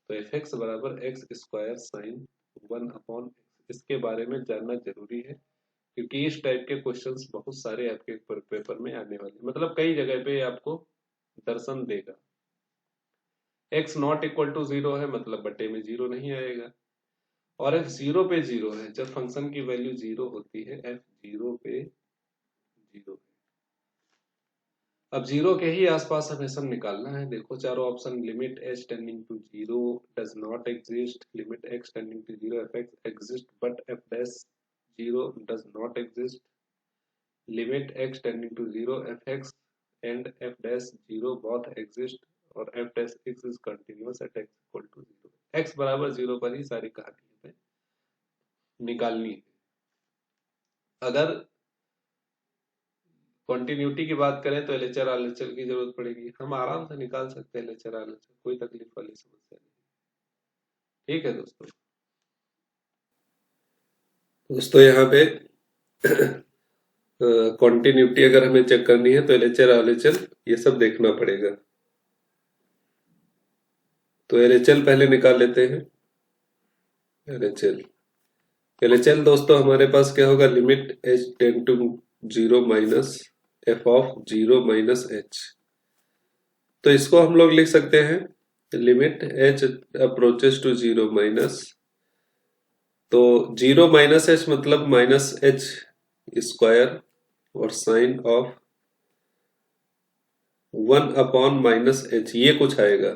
तो f(x) बराबर x स्क्वायर साइन 1/x, इसके बारे में जानना जरूरी है क्योंकि इस टाइप के क्वेश्चंस बहुत सारे आपके पेपर में आने वाले, मतलब कई जगह पे आपको दर्शन देगा। x नॉट इक्वल टू 0 है मतलब बट्टे में 0 नहीं आएगा, और f 0 पे 0 है, जब फंक्शन की वैल्यू 0 होती है f 0 पे 0 है। अब 0 के ही आसपास हमें सब निकालना है। देखो चारों option, limit h tending to 0 does not exist, limit x tending to 0 f(x) exist but f'(0) does not exist, limit x tending to 0 f(x) and f'(0) both exist, और f' is continuous at x equal to 0। x बराबर 0 पर ही सारी कहानी हमें निकालनी है। अगर continuity की बात करें तो LHR RHL की जरूरत पड़ेगी, हम आराम से निकाल सकते हैं LHR RHL, कोई तकलीफ वाली समस्या नहीं। ठीक है दोस्तों। दोस्तों यहाँ पे कॉन्टिन्यूटी अगर हमें चेक करनी है तो एलएचएल आरएचएल ये सब देखना पड़ेगा। तो एलएचएल पहले निकाल लेते हैं। एलएचएल एलएचएल दोस्तों हमारे पास क्या होगा, limit H tend to 0 minus F of 0 minus H. तो इसको हम लोग लिख सकते हैं limit H approaches to 0 minus, तो 0 माइनस एच मतलब माइनस एच स्क्वायर और sine of 1 upon minus H, ये कुछ आएगा।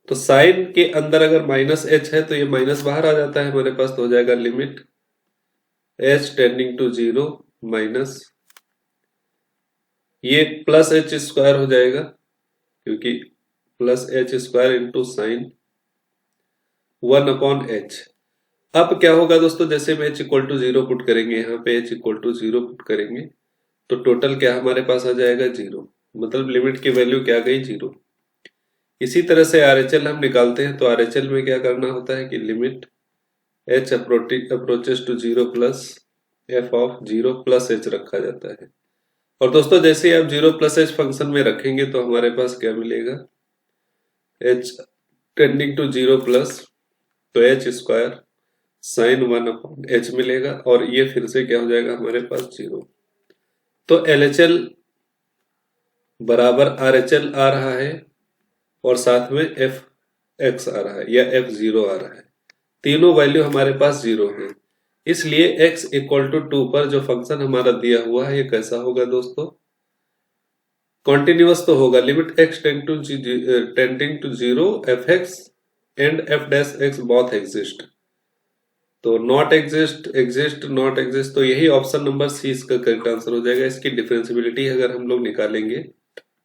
तो साइन के अंदर अगर माइनस एच है तो ये माइनस बाहर आ जाता है हमारे पास, तो हो जाएगा limit H tending to 0 minus, ये प्लस एच स्क्वायर हो जाएगा क्योंकि plus H square into sine 1 upon H. अब क्या होगा दोस्तों, जैसे में एच इक्वल टू 0 पुट करेंगे, यहाँ पे एच इक्वल टू 0 पुट करेंगे तो टोटल क्या हमारे पास आ जाएगा 0, मतलब लिमिट की वैल्यू क्या गई 0। इसी तरह से आरएचएल हम निकालते हैं, तो आरएचएल में क्या करना होता है कि limit H approaches to 0 plus F of 0 plus H रखा जाता है। और दोस्तों जैसे ही आप 0 प्लस एच फंक्शन में रखेंगे तो हमारे पास क्या मिलेगा, एच टेंडिंग टू 0 प्लस, तो H square sine 1 upon H मिलेगा, और ये फिर से क्या हो जाएगा हमारे पास 0। तो एलएचएल बराबर आरएचएल आ रहा है और साथ में एफ एक्स आ रहा है या एफ 0 आ रहा है, तीनों वैल्यू हमारे पास 0 है। इसलिए x इक्वल टू 2 पर जो फंक्शन हमारा दिया हुआ है ये कैसा होगा दोस्तों, कॉन्टिन्यूअस तो होगा। Limit x tending to 0 F X and F dash X both exist, तो not exist exist not exist, तो यही ऑप्शन नंबर सी इसका करेक्ट आंसर हो जाएगा। इसकी डिफरेंशियबिलिटी अगर हम लोग निकालेंगे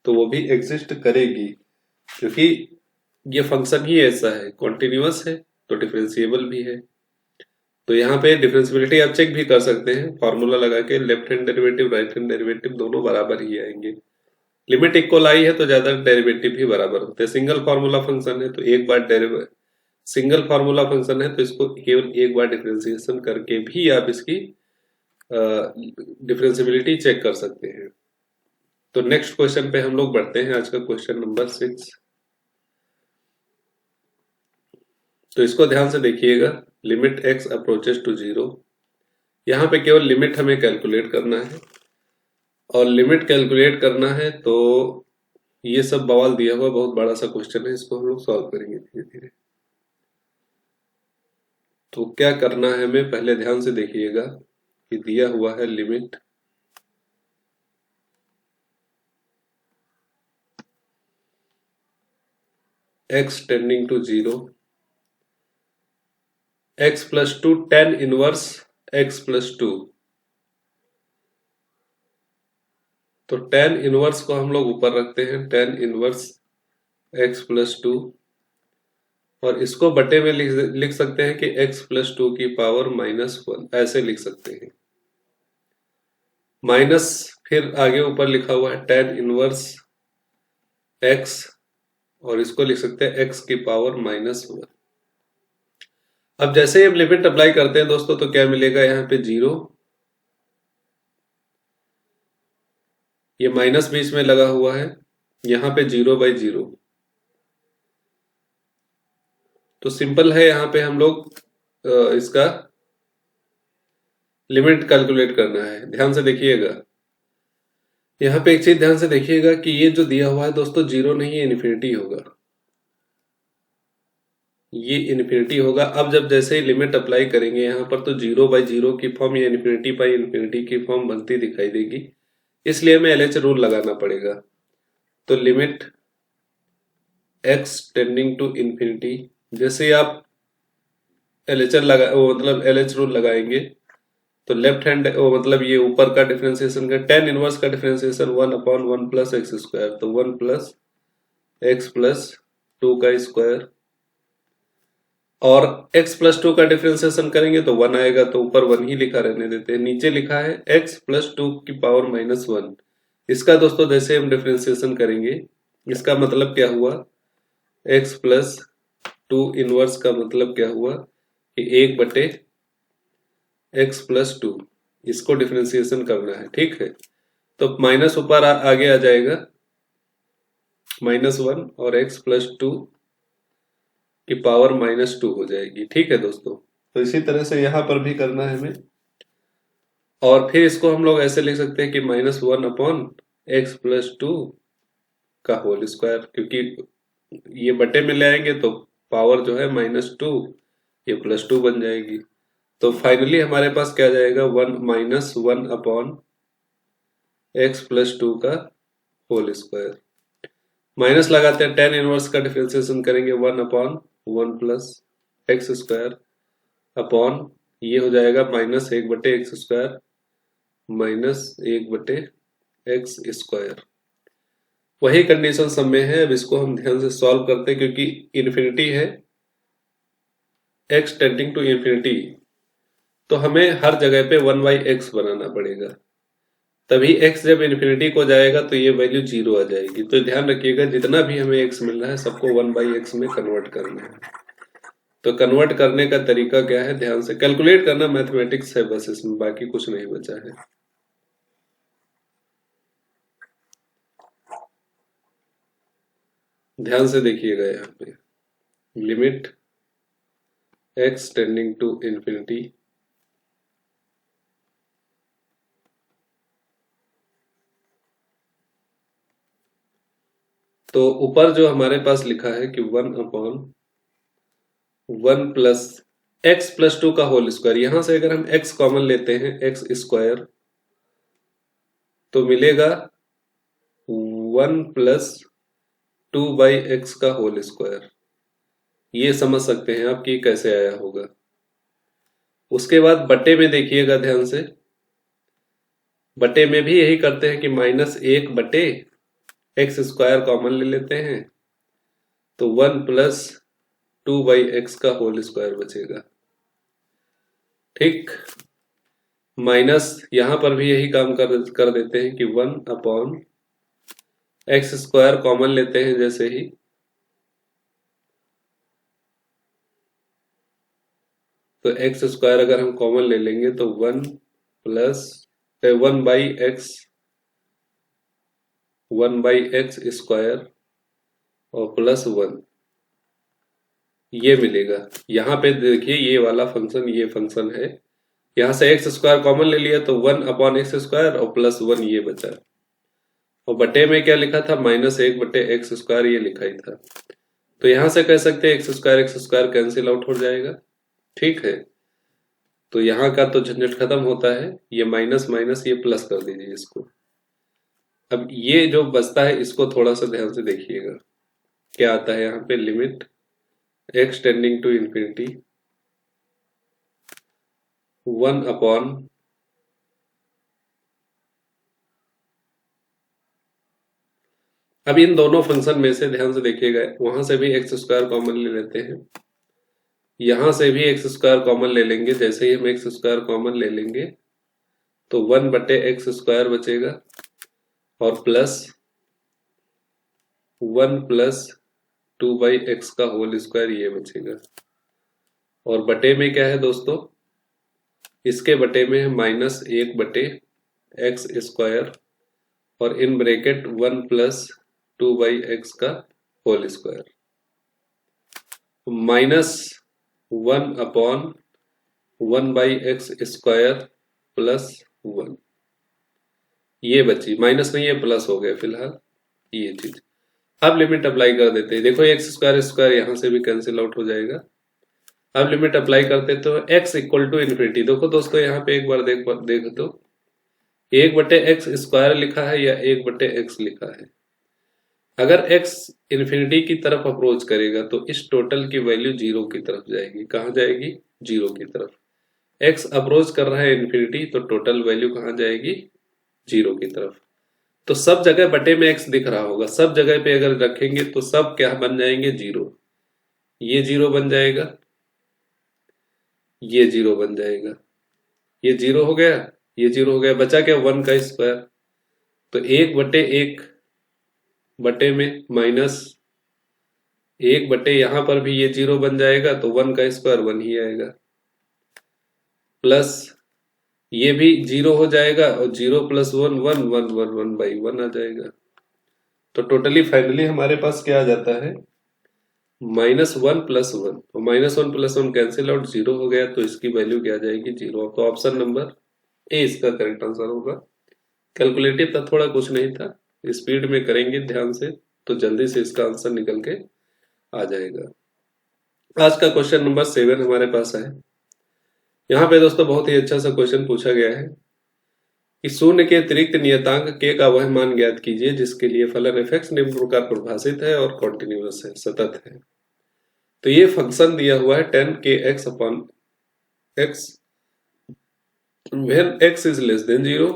तो वो भी एग्जिस्ट करेगी क्योंकि ये फंक्शन ही ऐसा है, कॉन्टिन्यूअस है तो डिफरेंशिएबल भी है। तो यहाँ पे डिफरेंशियबिलिटी आप चेक भी कर सकते हैं, फॉर्मूला लगा के left hand derivative right hand derivative दोनों बराबर ही आएंगे। लिमिट इक्वल आई है तो ज्यादा डेरिवेटिव भी बराबर होते हैं। सिंगल फार्मूला फंक्शन है तो एक बार सिंगल फार्मूला फंक्शन है तो इसको केवल एक बार डिफरेंशिएशन करके भी आप इसकी डिफरेंशियबिलिटी चेक कर सकते हैं। तो नेक्स्ट क्वेश्चन पे हम लोग बढ़ते हैं, आज का क्वेश्चन नंबर 6। तो इसको ध्यान से देखिएगा, लिमिट x अप्रोचेस टू 0, यहाँ पे केवल लिमिट हमें कैलकुलेट करना है, और लिमिट कैलकुलेट करना है तो ये सब बवाल दिया हुआ बहुत बड़ा सा क्वेश्चन है, इसको हम लोग सॉल्व करेंगे धीरे धीरे। तो क्या करना है हमें, पहले ध्यान से देखिएगा कि दिया हुआ है limit x tending to 0 x plus 2 tan inverse x plus 2, तो tan इनवर्स को हम लोग ऊपर रखते हैं, tan इनवर्स x प्लस 2, और इसको बटे में लिख सकते हैं कि x प्लस 2 की पावर -1, ऐसे लिख सकते हैं। माइनस फिर आगे ऊपर लिखा हुआ है tan इनवर्स x, और इसको लिख सकते हैं x की पावर -1। अब जैसे ही हम लिमिट अप्लाई करते हैं दोस्तों तो क्या मिलेगा, यहाँ पे 0, ये माइनस बीच में लगा हुआ है, यहाँ पे 0/0, तो सिंपल है। यहाँ पे हम लोग इसका लिमिट कैलकुलेट करना है। ध्यान से देखिएगा, यहाँ पे एक चीज ध्यान से देखिएगा कि ये जो दिया हुआ है दोस्तों 0 नहीं है, इन्फिनिटी होगा, ये इन्फिनिटी होगा। अब जब जैसे ही लिमिट अप्लाई करेंगे यहाँ पर तो 0/0 की फॉर्म या इन्फिनिटी की फॉर्म बनती दिखाई देगी, इसलिए हमें LH रूल लगाना पड़ेगा। तो limit x tending to infinity, जैसे आप LH रूल लगाएंगे तो लेफ्ट हैंड मतलब ये ऊपर का डिफरेंशिएशन का tan इनवर्स का डिफरेंशिएशन 1/1 प्लस एक्स स्क्वायर, तो 1 प्लस एक्स प्लस 2 का स्क्वायर, और x प्लस 2 का डिफरेंशिएशन करेंगे तो 1 आएगा, तो ऊपर 1 ही लिखा रहने देते हैं। नीचे लिखा है x प्लस 2 की पावर -1, इसका दोस्तों जैसे हम डिफरेंशिएशन करेंगे इसका मतलब क्या हुआ, x प्लस टू इनवर्स का मतलब क्या हुआ कि 1/x+2, इसको डिफरेंशिएशन करना है। ठीक है, तो माइनस ऊपर आगे आ जाएगा -1 और x+2 की पावर -2 हो जाएगी। ठीक है दोस्तों, तो इसी तरह से यहां पर भी करना है हमें। और फिर इसको हम लोग ऐसे लिख सकते हैं कि -1/x+2 का होल स्क्वायर, क्योंकि ये बटे में ले आएंगे तो पावर जो है -2, ये +2 बन जाएगी। तो फाइनली हमारे पास क्या जाएगा, 1 -1/x+2 का होल स्क्वायर। माइनस लगाते हैं, tan इनवर्स का डिफरेंशिएशन करेंगे 1/1+x² अपॉन, ये हो जाएगा -1/x² -1/x²। वही कंडीशन सब में है। अब इसको हम ध्यान से सॉल्व करते हैं, क्योंकि इन्फिनिटी है, x टेंडिंग टू इन्फिनिटी, तो हमें हर जगह पे 1/x बनाना पड़ेगा। तभी x जब इन्फिनिटी को जाएगा तो ये वैल्यू 0 आ जाएगी। तो ध्यान रखिएगा, जितना भी हमें x मिल रहा है सबको 1/x में कन्वर्ट करना है। तो कन्वर्ट करने का तरीका क्या है, ध्यान से कैलकुलेट करना, मैथमेटिक्स है बस, इसमें बाकी कुछ नहीं बचा है। ध्यान से देखिएगा, यहाँ पे limit x tending to infinity, तो ऊपर जो हमारे पास लिखा है कि 1/1+x+2 का होल स्क्वायर, यहां से अगर हम x कॉमन लेते हैं x² तो मिलेगा 1+2/x का होल स्क्वायर। ये समझ सकते हैं आप कि कैसे आया होगा। उसके बाद बटे में देखिएगा ध्यान से, बटे में भी यही करते हैं कि -1/x² कॉमन ले लेते हैं, तो 1+2/x का होल स्क्वायर बचेगा। ठीक, माइनस यहां पर भी यही काम कर देते हैं कि 1/x² कॉमन लेते हैं जैसे ही, तो x² अगर हम कॉमन ले लेंगे तो 1/x² और +1 ये मिलेगा। यहाँ पे देखिए, ये वाला फंक्शन ये फंक्शन है, यहां से x² कॉमन ले लिया तो 1/x² और +1 ये बचा। और बटे में क्या लिखा था, -1/x² ये लिखा ही था। तो यहां से कह सकते हैं x² कैंसिल आउट हो जाएगा। ठीक है, तो यहाँ का तो झंझट खत्म होता है, ये माइनस माइनस ये प्लस कर दीजिए इसको। अब ये जो बचता है इसको थोड़ा सा ध्यान से देखिएगा, क्या आता है यहाँ पे, limit x tending to infinity 1/, अब इन दोनों फंक्शन में से ध्यान से देखिएगा, वहां से भी x² कॉमन ले लेते हैं, यहां से भी x² कॉमन ले लेंगे। जैसे ही हम x² कॉमन ले लेंगे तो 1/x² बचेगा और प्लस 1+2/x का होल स्क्वायर ये बचेगा। और बटे में क्या है दोस्तों, इसके बटे में है -1/x² और इन ब्रैकेट 1+2/x का होल स्क्वायर, -1/1/x² +1, ये बची, माइनस नहीं है प्लस हो गया फिलहाल ये चीज। अब लिमिट अप्लाई कर देते हैं, देखो x² यहां से भी कैंसिल आउट हो जाएगा। अब लिमिट अप्लाई करते तो x इक्वल टू इन्फिनिटी, देखो दोस्तों यहाँ पे एक बार देख दो, 1/x² लिखा है या 1/x लिखा है। अगर x इन्फिनिटी की तरफ अप्रोच करेगा तो इस टोटल की वैल्यू 0 की तरफ जाएगी। कहां जाएगी, 0 की तरफ। x अप्रोच कर रहा है इन्फिनिटी तो टोटल वैल्यू कहां जाएगी, 0 की तरफ। तो सब जगह बटे में x दिख रहा होगा, सब जगह पे अगर रखेंगे तो सब क्या बन जाएंगे, 0। ये 0 बन जाएगा, ये 0 बन जाएगा, ये 0 हो गया, ये 0 हो गया, बचा क्या, 1 का स्क्वायर। तो 1/1 बटे में माइनस एक बटे यहां पर भी ये 0 बन जाएगा, तो 1 का स्क्वायर 1 ही आएगा, प्लस ये भी 0 हो जाएगा और 0 प्लस 1 1 1 1 1/1 आ जाएगा। तो टोटली फाइनली हमारे पास क्या आ जाता है, -1 + 1, और -1 + 1 कैंसिल आउट, 0 हो गया, तो इसकी वैल्यू क्या आ जाएगी, 0। तो ऑप्शन नंबर ए इसका करेक्ट आंसर होगा। कैलकुलेटिव था, थोड़ा कुछ नहीं था, स्पीड में करेंगे ध्यान से तो जल्दी से इसका आंसर निकल के आ जाएगा। आज का क्वेश्चन नंबर 7 हमारे पास है। यहाँ पे दोस्तों बहुत ही अच्छा सा क्वेश्चन पूछा गया है कि शून्य के अतिरिक्त नियतांक के का वह मान ज्ञात कीजिए जिसके लिए फलन f(x) निम्न प्रकार परिभाषित है और कॉन्टिन्यूअस है, सतत है। तो ये फंक्शन दिया हुआ है 10kx upon x when x is less than 0,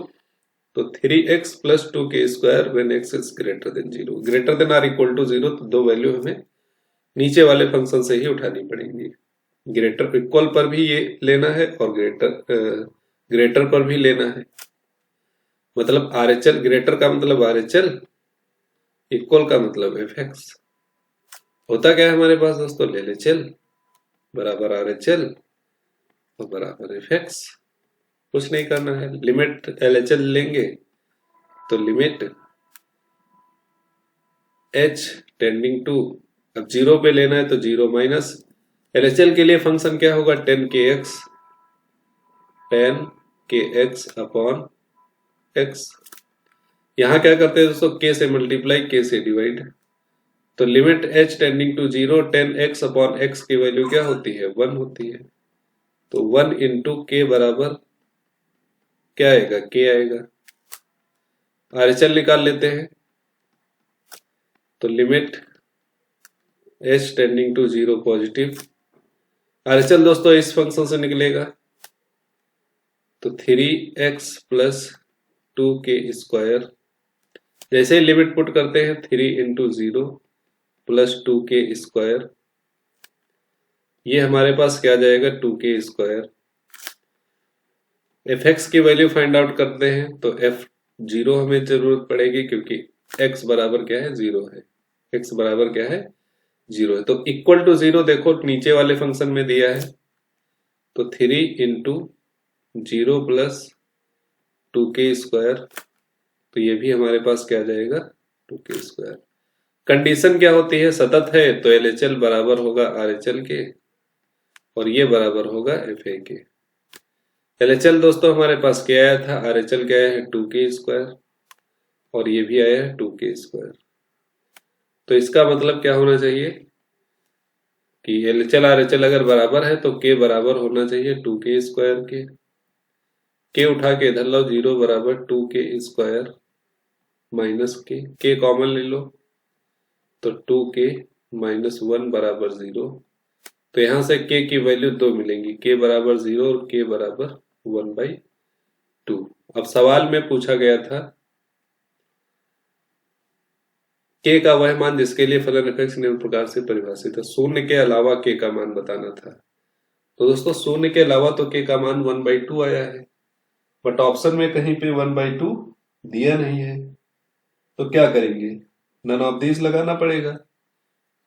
तो 3x + 2k² when x is greater than 0, greater than or equal to 0, तो दो वैल्यू हमें नीचे वाले फंक्शन से ही उठानी पड़ेंगी। ग्रेटर इक्वल पर भी ये लेना है और ग्रेटर पर भी लेना है। मतलब RHL, ग्रेटर का मतलब RHL, इक्वल का मतलब f(x). होता क्या है हमारे पास दोस्तों, LHL बराबर RHL और बराबर f(x). कुछ नहीं करना है, लिमिट LHL लेंगे तो लिमिट h टेंडिंग टू, अब 0 पे लेना है तो 0 माइनस LHL के लिए फंक्शन क्या होगा, 10kx अपॉन x। यहाँ क्या करते हैं दोस्तों, k से मल्टीप्लाई, k से डिवाइड, तो limit h tending to 0, 10x upon x की वैल्यू क्या होती है, 1 होती है। तो 1 इंटू k बराबर क्या आएगा, k आएगा। RHL निकाल लेते हैं, तो limit h tending to 0 positive, RHL दोस्तों इस फंक्शन से निकलेगा तो 3x + 2k²। जैसे ही लिमिट पुट करते हैं 3 इंटू 0 + 2k², ये हमारे पास क्या आ जाएगा, 2k²। f(x) की वैल्यू फाइंड आउट करते हैं तो f0 हमें जरूरत पड़ेगी क्योंकि x बराबर क्या है, 0 है। x बराबर क्या है, 0 है। तो इक्वल टू 0 देखो नीचे वाले फंक्शन में दिया है, तो 3 इंटू 0 + 2k², तो ये भी हमारे पास क्या आ जाएगा, 2k²। कंडीशन क्या होती है, सतत है तो LHL बराबर होगा RHL के और ये बराबर होगा FA के। LHL दोस्तों हमारे पास क्या आया था, RHL क्या आया है, 2k² और ये भी आया है 2k²। तो इसका मतलब क्या होना चाहिए कि LHL RHL अगर बराबर है तो k बराबर होना चाहिए 2k² के। k उठा के इधर लो, 0 बराबर 2k² माइनस k कॉमन ले लो, तो 2k - 1 बराबर 0। तो यहां से k की वैल्यू 2 मिलेंगी, k बराबर 0 और k बराबर 1/2। अब सवाल में पूछा गया था k का वह मान जिसके लिए फलन f(x) निम्न प्रकार से परिभाषित है। शून्य के अलावा k का मान बताना था। तो दोस्तों शून्य के अलावा तो k का मान 1/2 आया है, बट ऑप्शन में कहीं पे 1/2 दिया नहीं है, तो क्या करेंगे, नन ऑफ दीज लगाना पड़ेगा।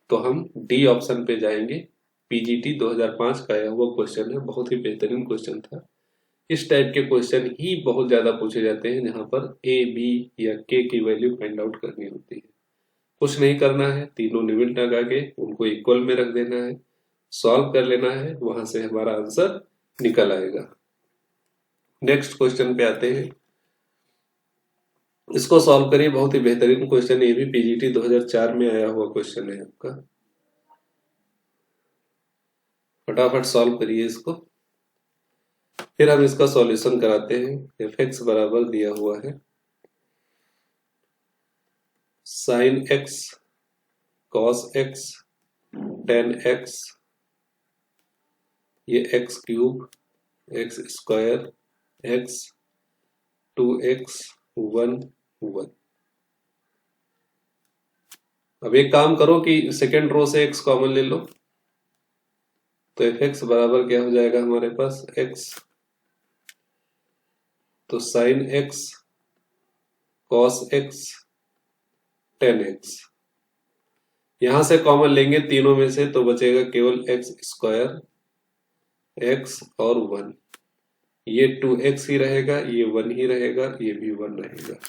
तो हम डी ऑप्शन पे जाएंगे। PGT 2005 का आया हुआ क्वेश्चन है, बहुत ही बेहतरीन क्वेश्चन था। इस टाइप के क्वेश्चन ही बहुत ज्यादा पूछे जाते हैं जहां पर A, B या K की वैल्यू फाइंड आउट करनी होती है। कुछ नहीं करना है, तीनों लिमिट लगा के उनको इक्वल में रख देना है, सॉल्व कर लेना है, वहां से हमारा आंसर निकल आएगा। नेक्स्ट क्वेश्चन पे आते हैं, इसको सॉल्व करिए, बहुत ही बेहतरीन क्वेश्चन है, ये भी PGT 2004 में आया हुआ क्वेश्चन है आपका। फटाफट सॉल्व करिए इसको, फिर हम इसका सॉल्यूशन कराते हैं। f(x) बराबर दिया हुआ है sin x cos x tan x, ये x³ x² x 2x 1 1। अब एक काम करो कि सेकेंड रो से x कॉमन ले लो, तो f(x) बराबर क्या हो जाएगा हमारे पास, x, तो sin x cos x tan x, यहां से कॉमन लेंगे तीनों में से तो बचेगा केवल एक्स स्क्वायर, एक्स और 1। ये 2x ही रहेगा, ये 1 ही रहेगा, ये भी 1 रहेगा।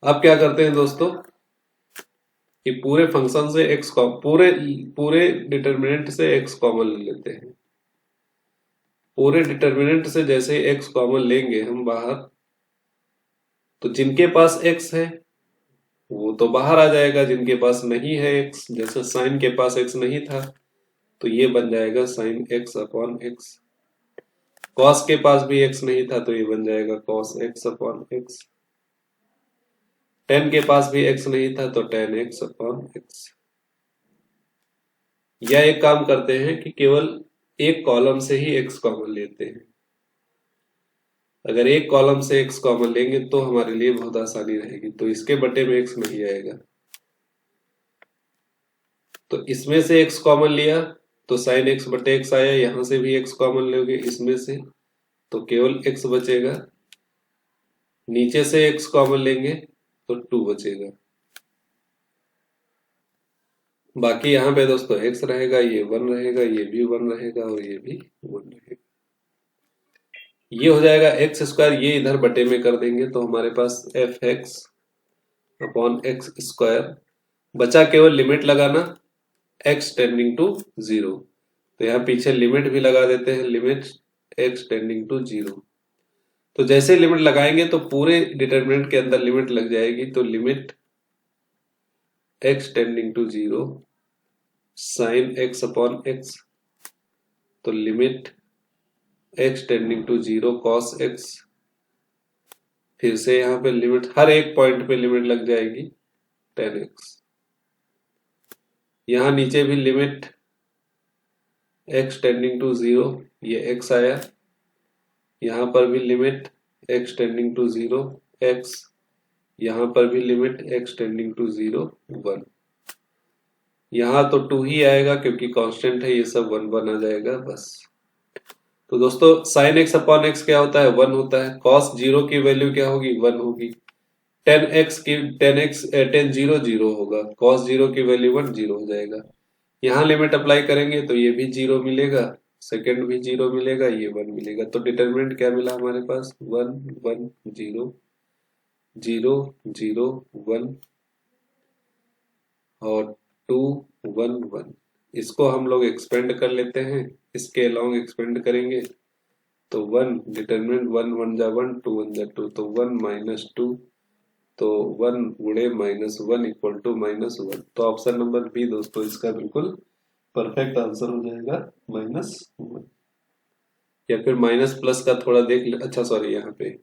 अब क्या करते हैं दोस्तों कि पूरे फंक्शन से x पूरे पूरे डिटर्मिनेंट से x कॉमन ले लेते हैं। पूरे डिटर्मिनेंट से जैसे x कॉमन लेंगे हम बाहर, तो जिनके पास x है वो तो बाहर आ जाएगा, जिनके पास नहीं है x, जैसे साइन के पास x नहीं था तो ये बन जाएगा sine x upon x। Cos के पास भी x नहीं था तो ये बन जाएगा cos x upon x। Ten के पास भी x नहीं था तो टेन x अपॉन x। या एक काम करते हैं कि केवल एक कॉलम से ही x कॉमन लेते हैं। अगर एक कॉलम से x कॉमन लेंगे तो हमारे लिए बहुत आसानी रहेगी, तो इसके बटे में x नहीं आएगा, तो इसमें से x कॉमन लिया तो साइन x बटे x आया, यहां से भी x कॉमन लोगे इसमें से तो केवल x बचेगा, नीचे से x कॉमन लेंगे तो 2 बचेगा। बाकी यहाँ पे दोस्तों x रहेगा, ये 1 रहेगा, ये भी 1 रहेगा और ये भी 1 रहेगा। ये हो जाएगा एक्स स्क्वायर, ये इधर बटे में कर देंगे तो हमारे पास F X upon X square बचा। केवल लिमिट लगाना x टेंडिंग टू 0, तो यहाँ पीछे लिमिट भी लगा देते हैं, लिमिट x टेंडिंग टू 0। तो जैसे लिमिट लगाएंगे तो पूरे डिटर्मिनेंट के अंदर लिमिट लग जाएगी, तो limit x tending to 0 sine x upon x, तो limit x tending to 0 cos x। फिर से यहाँ पे लिमिट, हर एक पॉइंट पे लिमिट लग जाएगी 10x। यहाँ नीचे भी लिमिट x टेंडिंग टू 0, ये x आया, यहाँ पर भी limit x tending to 0 x, यहाँ पर भी लिमिट x टेंडिंग टू 0 1। यहाँ तो 2 ही आएगा क्योंकि कांस्टेंट है, ये सब 1 1 आ जाएगा बस। तो दोस्तों साइन x अपॉन x क्या होता है, 1 होता है। कॉस 0 की वैल्यू क्या होगी, 1 होगी। 10x की 10 0 0 होगा, कॉस 0 की वैल्यू 1 0 हो जाएगा। यहाँ लिमिट अप्लाई करेंगे तो ये भी 0 मिलेगा, सेकंड भी 0 मिलेगा, ये 1 मिलेगा। तो डिटरमिनेंट क्या मिला हमारे पास, 1 1 0 0 0 1 और 2 1 1। इसको हम लोग एक्सपेंड कर लेते हैं, इसके अलोंग एक्सपेंड करेंगे तो 1 डिटरमिनेंट 1 1 जा 1 2 1 जा 2, तो 1 माइनस 2, तो 1 गुणे माइनस 1 इक्वल टू माइनस 1। तो ऑप्शन नंबर बी दोस्तों इसका बिल्कुल परफेक्ट आंसर हो जाएगा -1। या फिर माइनस प्लस का थोड़ा देख ले, अच्छा सॉरी यहाँ पे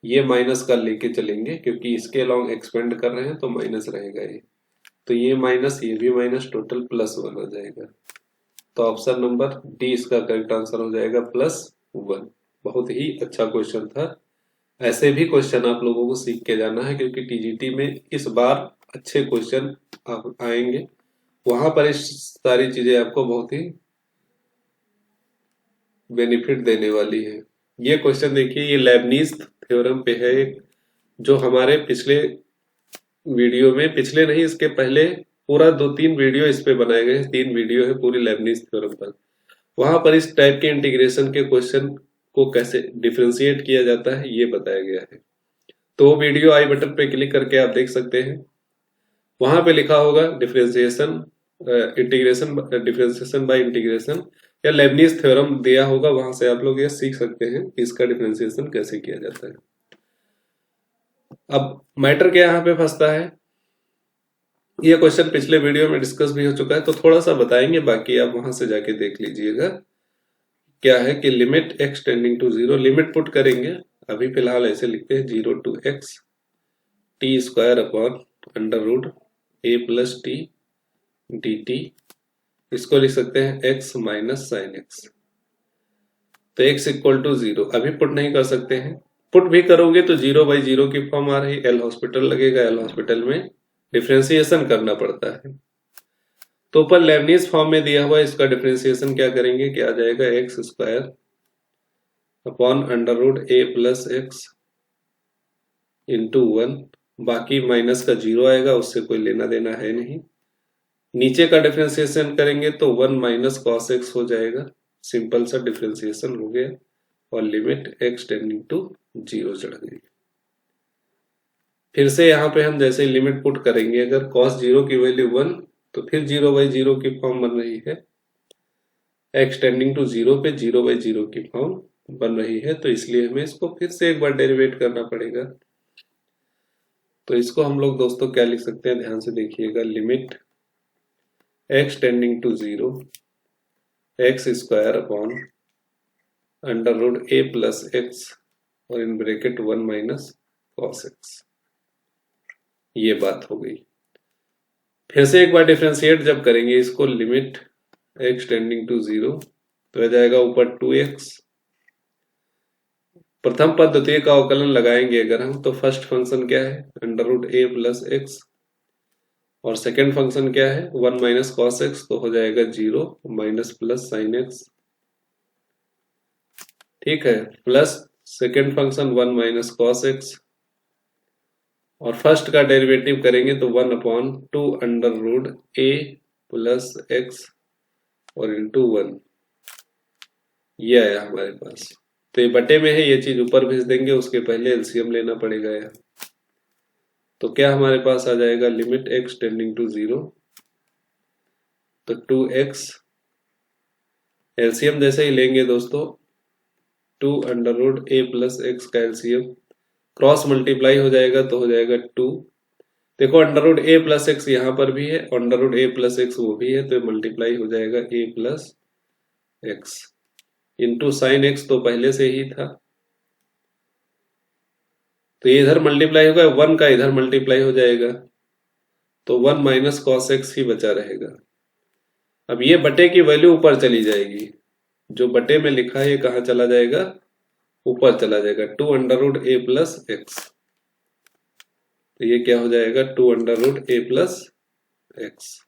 ये माइनस का लेके चलेंगे क्योंकि इसके अलोंग एक्सपेंड कर रहे हैं तो माइनस रहेगा ये, तो ये माइनस ये भी माइनस, टोटल +1 हो जाएगा। तो ऑप्शन नंबर डी इसका करेक्ट आंसर हो जाएगा +1। बहुत ही अच्छा क्वेश्चन था। ऐसे भी क्वेश्चन आप लोगों को सीख के जाना है क्योंकि टीजीटी में इस बार अच्छे क्वेश्चन आएंगे, वहां पर इस सारी चीजें आपको बहुत ही बेनिफिट देने वाली है। ये क्वेश्चन देखिए, ये लेबनीज थ्योरम पे है, जो हमारे पिछले वीडियो में, पिछले नहीं इसके पहले पूरा 2-3 वीडियो इस पे बनाए गए, 3 वीडियो है पूरी लेबनीज थ्योरम पर। वहां पर इस टाइप के इंटीग्रेशन के क्वेश्चन को कैसे डिफरेंशिएट किया जाता है ये बताया गया है। तो वीडियो आई बटन पे क्लिक करके आप देख सकते हैं, वहां पे लिखा होगा differentiation integration, differentiation bye integration या लेबनीज थ्योरम दिया होगा, वहां से आप लोग ये सीख सकते हैं कि इसका डिफरेंशिएशन कैसे किया जाता है। अब मैटर क्या यहाँ पे फंसता है, ये क्वेश्चन पिछले वीडियो में डिस्कस भी हो चुका है तो थोड़ा सा बताएंगे, बाकी आप वहां से जाके देख लीजिएगा। क्या है कि limit x tending to 0, limit put करेंगे, अभी फिलहाल ऐसे लिखते हैं 0 to x t square upon under root a plus T dt, इसको लिख सकते हैं x माइनस साइन x। तो x इक्वल टू 0 अभी पुट नहीं कर सकते हैं, पुट भी करोगे तो 0/0 की फॉर्म आ रही, एल हॉस्पिटल लगेगा, एल हॉस्पिटल में डिफरेंशिएशन करना पड़ता है। तो ऊपर लेबनीज फॉर्म में दिया हुआ, इसका डिफरेंशिएशन क्या करेंगे, क्या आ जाएगा, x square upon under root a plus x into 1 बाकी माइनस का 0 आएगा, उससे कोई लेना देना है नहीं। नीचे का डिफरेंशिएशन करेंगे तो 1 माइनस कॉस एक्स हो जाएगा, सिंपल सा डिफरेंशिएशन हो गया और लिमिट x टेंडिंग टू 0 चढ़ गई। फिर से यहाँ पे हम जैसे लिमिट पुट करेंगे, अगर cos 0 की वैल्यू 1 तो फिर 0/0 की फॉर्म बन रही है, x टेंडिंग टू 0 पे 0/0 की फॉर्म बन रही है, तो इसलिए हमें इसको फिर से एक बार डेरिवेट करना पड़ेगा। तो इसको हम लोग दोस्तों क्या लिख सकते हैं, ध्यान से देखिएगा, limit x tending to 0 X square upon under root a plus x और in bracket 1 minus cos X. ये बात हो गई। फिर से एक बार डिफरेंशिएट जब करेंगे इसको, लिमिट x टेंडिंग टू 0 तो आ जाएगा ऊपर 2x। प्रथम पद द्वितीय का अवकलन लगाएंगे अगर हम, तो फर्स्ट फंक्शन क्या है, under root a plus x, और सेकेंड फंक्शन क्या है 1 माइनस कॉस एक्स, तो हो जाएगा 0 माइनस प्लस साइन एक्स। ठीक है, plus second function 1 minus cos x, और फर्स्ट का डेरिवेटिव करेंगे तो 1/2 under root a plus x और इंटू 1। ये आया हमारे पास। तो ये बटे में है, ये चीज ऊपर भेज देंगे, उसके पहले एलसीएम लेना पड़ेगा यहाँ। तो क्या हमारे पास आ जाएगा, लिमिट x टेंडिंग टू 0 तो 2x, एलसीएम जैसे ही लेंगे दोस्तों 2 under root a plus x का एलसीएम क्रॉस मल्टीप्लाई हो जाएगा तो हो जाएगा 2। देखो under root a plus x यहाँ पर भी है, under root a plus x वो भी है, तो मल्टीप्लाई हो जाएगा a plus x into sine x तो पहले से ही था, तो ये इधर मल्टीप्लाई होगा, 1 का इधर मल्टीप्लाई हो जाएगा, तो 1 माइनस कॉस एक्स ही बचा रहेगा। अब ये बटे की वैल्यू ऊपर चली जाएगी, जो बटे में लिखा है ये कहाँ चला जाएगा, ऊपर चला जाएगा, 2 under root a plus x. तो ये क्या हो जाएगा, 2 under root a plus x,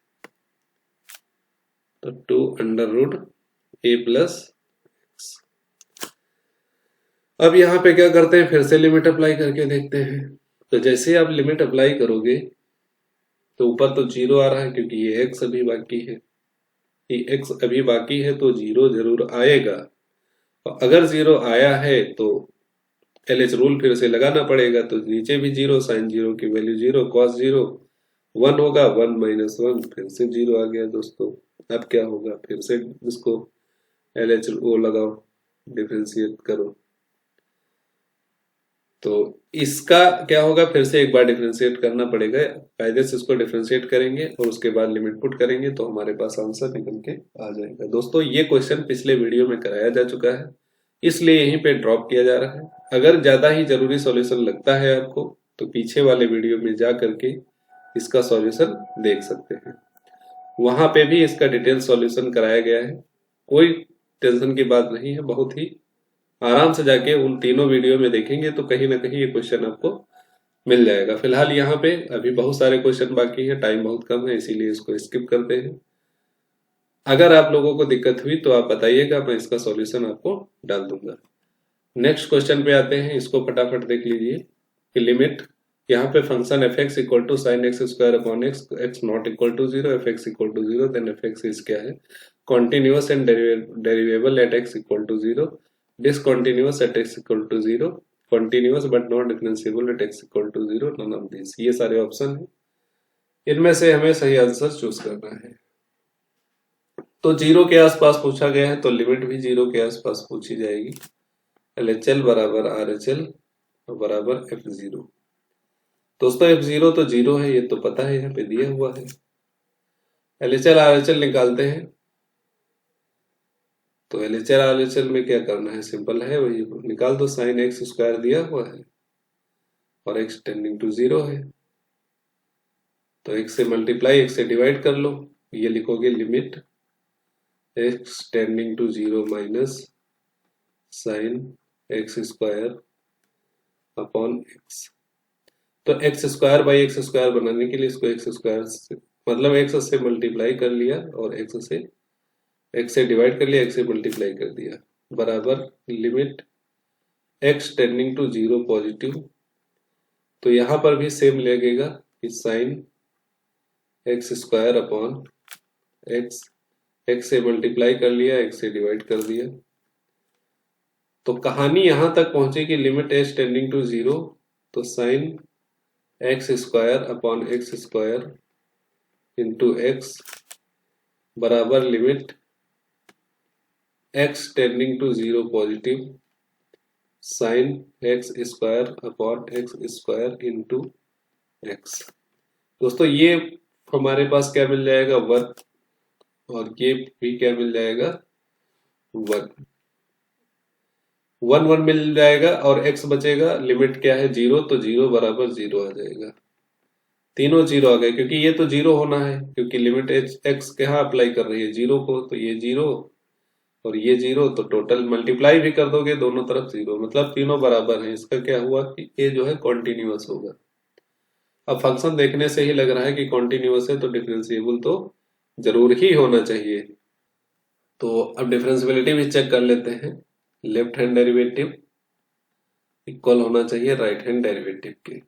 तो 2 under root a plus x. अब यहाँ पे क्या करते हैं, फिर से लिमिट अप्लाई करके देखते हैं। तो जैसे आप लिमिट अप्लाई करोगे तो ऊपर तो 0 आ रहा है, क्योंकि ये x अभी बाकी है, ये x अभी बाकी है तो 0 जरूर आएगा, और अगर 0 आया है तो LH रूल फिर से लगाना पड़ेगा, तो नीचे भी 0, साइन 0 की वैल्यू 0, कॉस 0 1 होगा, 1 माइनस 1 फिर से 0 आ गया दोस्तों। अब क्या होगा, फिर से इसको LH वो लगाओ, डिफरेंशिएट करो, तो इसका क्या होगा, फिर से एक बार डिफरेंशिएट करना पड़ेगा, कायदे से इसको डिफरेंशिएट करेंगे और उसके बाद लिमिट पुट करेंगे तो हमारे पास आंसर निकल के आ जाएगा। दोस्तों ये क्वेश्चन पिछले वीडियो में कराया जा चुका है, इसलिए यहीं पे ड्रॉप किया जा रहा है। अगर ज्यादा ही जरूरी सॉल्यूशन लगता है आपको तो पीछे वाले वीडियो में जा करके इसका सॉल्यूशन देख सकते हैं, वहां पे भी इसका डिटेल सॉल्यूशन कराया गया है, कोई टेंशन की बात नहीं है, बहुत ही आराम से जाके उन तीनों वीडियो में देखेंगे तो कहीं ना कहीं ये क्वेश्चन आपको मिल जाएगा। फिलहाल यहाँ पे अभी बहुत सारे क्वेश्चन बाकी है, टाइम बहुत कम है, इसीलिए इसको स्किप करते हैं। अगर आप लोगों को दिक्कत हुई तो आप बताइएगा, मैं इसका सॉल्यूशन आपको डाल दूंगा। नेक्स्ट क्वेश्चन पे आते हैं, इसको फटाफट देख लीजिए कि लिमिट, यहाँ पे function F X equal to sine x square upon x, X not equal to 0, F X equal to 0, then F X is क्या है, continuous and derivable at X equal to 0, discontinuous at x equal to 0, continuous but not differentiable at x equal to 0, none of these। ये सारे option है, इनमें से हमें सही answer choose करना है। तो 0 के आसपास पूछा गया है तो लिमिट भी 0 के आसपास पूछी जाएगी। LHL बराबर RHL बराबर F0। दोस्तों F0 तो 0 है, ये तो पता है, यहाँ पे दिया हुआ है। LHL RHL निकालते हैं, तो LHL RHL में क्या करना है, सिंपल है, वही निकाल दो, साइन एक्स स्क्वायर दिया हुआ है और x टेंडिंग टू 0 है, तो x से मल्टीप्लाई, x से डिवाइड कर लो, ये लिखोगे limit x tending to 0 minus sine x square upon x। तो x square by x square बनाने के लिए इसको x स्क्वायर से, मतलब x से मल्टीप्लाई कर लिया और x से डिवाइड कर लिया, x से मल्टीप्लाई कर दिया, बराबर limit x tending to 0 positive तो यहां पर भी सेम लगेगा कि sine x square upon x, x से मल्टीप्लाई कर लिया, एक्स से डिवाइड कर दिया। तो कहानी यहां तक पहुंचे कि limit H tending to zero, तो sine x square upon X square into X बराबर limit x tending to zero positive sine x square upon X square into X. दोस्तों ये हमारे पास क्या मिल जाएगा, वन, और ये भी क्या मिल जाएगा, वन। वन वन मिल जाएगा और एक्स बचेगा, लिमिट क्या है, जीरो, तो जीरो बराबर जीरो आ जाएगा। तीनों जीरो आ गए क्योंकि ये तो जीरो होना है, क्योंकि लिमिट एक्स कहाँ अप्लाई कर रही है, जीरो को, तो ये जीरो और ये जीरो, तो टोटल मल्टीप्लाई भी कर दोगे दोनों तरफ जीरो, मतलब तीनों बराबर हैं। इसका क्या हुआ कि ये जो है कॉन्टिन्यूअस होगा। अब फंक्शन देखने से ही लग रहा है कि कॉन्टिन्यूअस है, तो डिफरेंशिएबल तो जरूर ही होना चाहिए। तो अब डिफरेंशियबिलिटी भी चेक कर लेते हैं। लेफ्ट हैंड डेरिवेटिव इक्वल होना चाहिए राइट हैंड डेरिवेटिव के।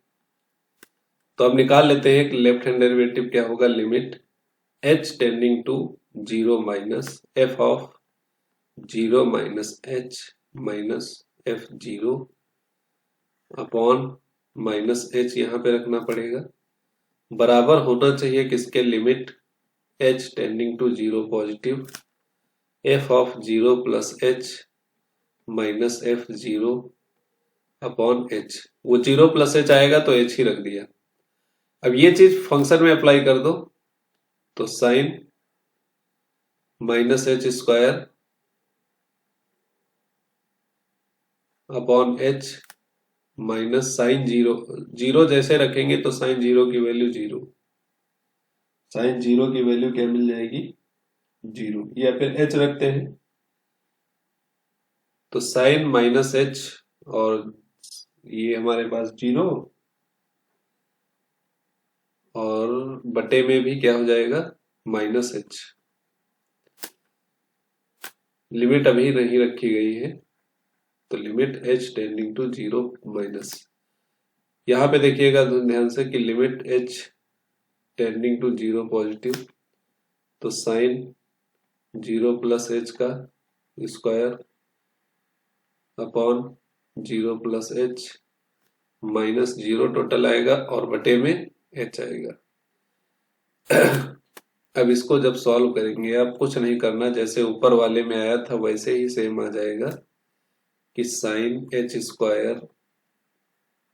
तो अब निकाल लेते हैं कि लेफ्ट हैंड डेरिवेटिव क्या होगा, limit h tending to zero minus F of zero minus H minus f zero upon minus h यहाँ पे रखना पड़ेगा, बराबर होना चाहिए किसके, limit h tending to zero positive f of zero plus H minus f zero upon h. वो zero plus h आएगा तो एच ही रख दिया। अब ये चीज फंक्शन में अप्लाई कर दो, तो sine minus H square upon h minus sine zero, zero जैसे रखेंगे तो साइन जीरो की वैल्यू जीरो, साइन जीरो की वैल्यू क्या मिल जाएगी, जीरो, या फिर एच रखते हैं तो साइन माइनस एच, और ये हमारे पास जीरो, और बटे में भी क्या हो जाएगा, माइनस एच। लिमिट अभी नहीं रखी गई है, तो limit H tending to zero minus, यहां पे देखिएगा ध्यान से कि limit H tending to zero positive, तो साइन जीरो प्लस एच का square upon zero plus H minus zero total आएगा और बटे में एच आएगा। अब इसको जब सॉल्व करेंगे, आप कुछ नहीं करना, जैसे ऊपर वाले में आया था वैसे ही सेम आ जाएगा कि साइन एच स्क्वायर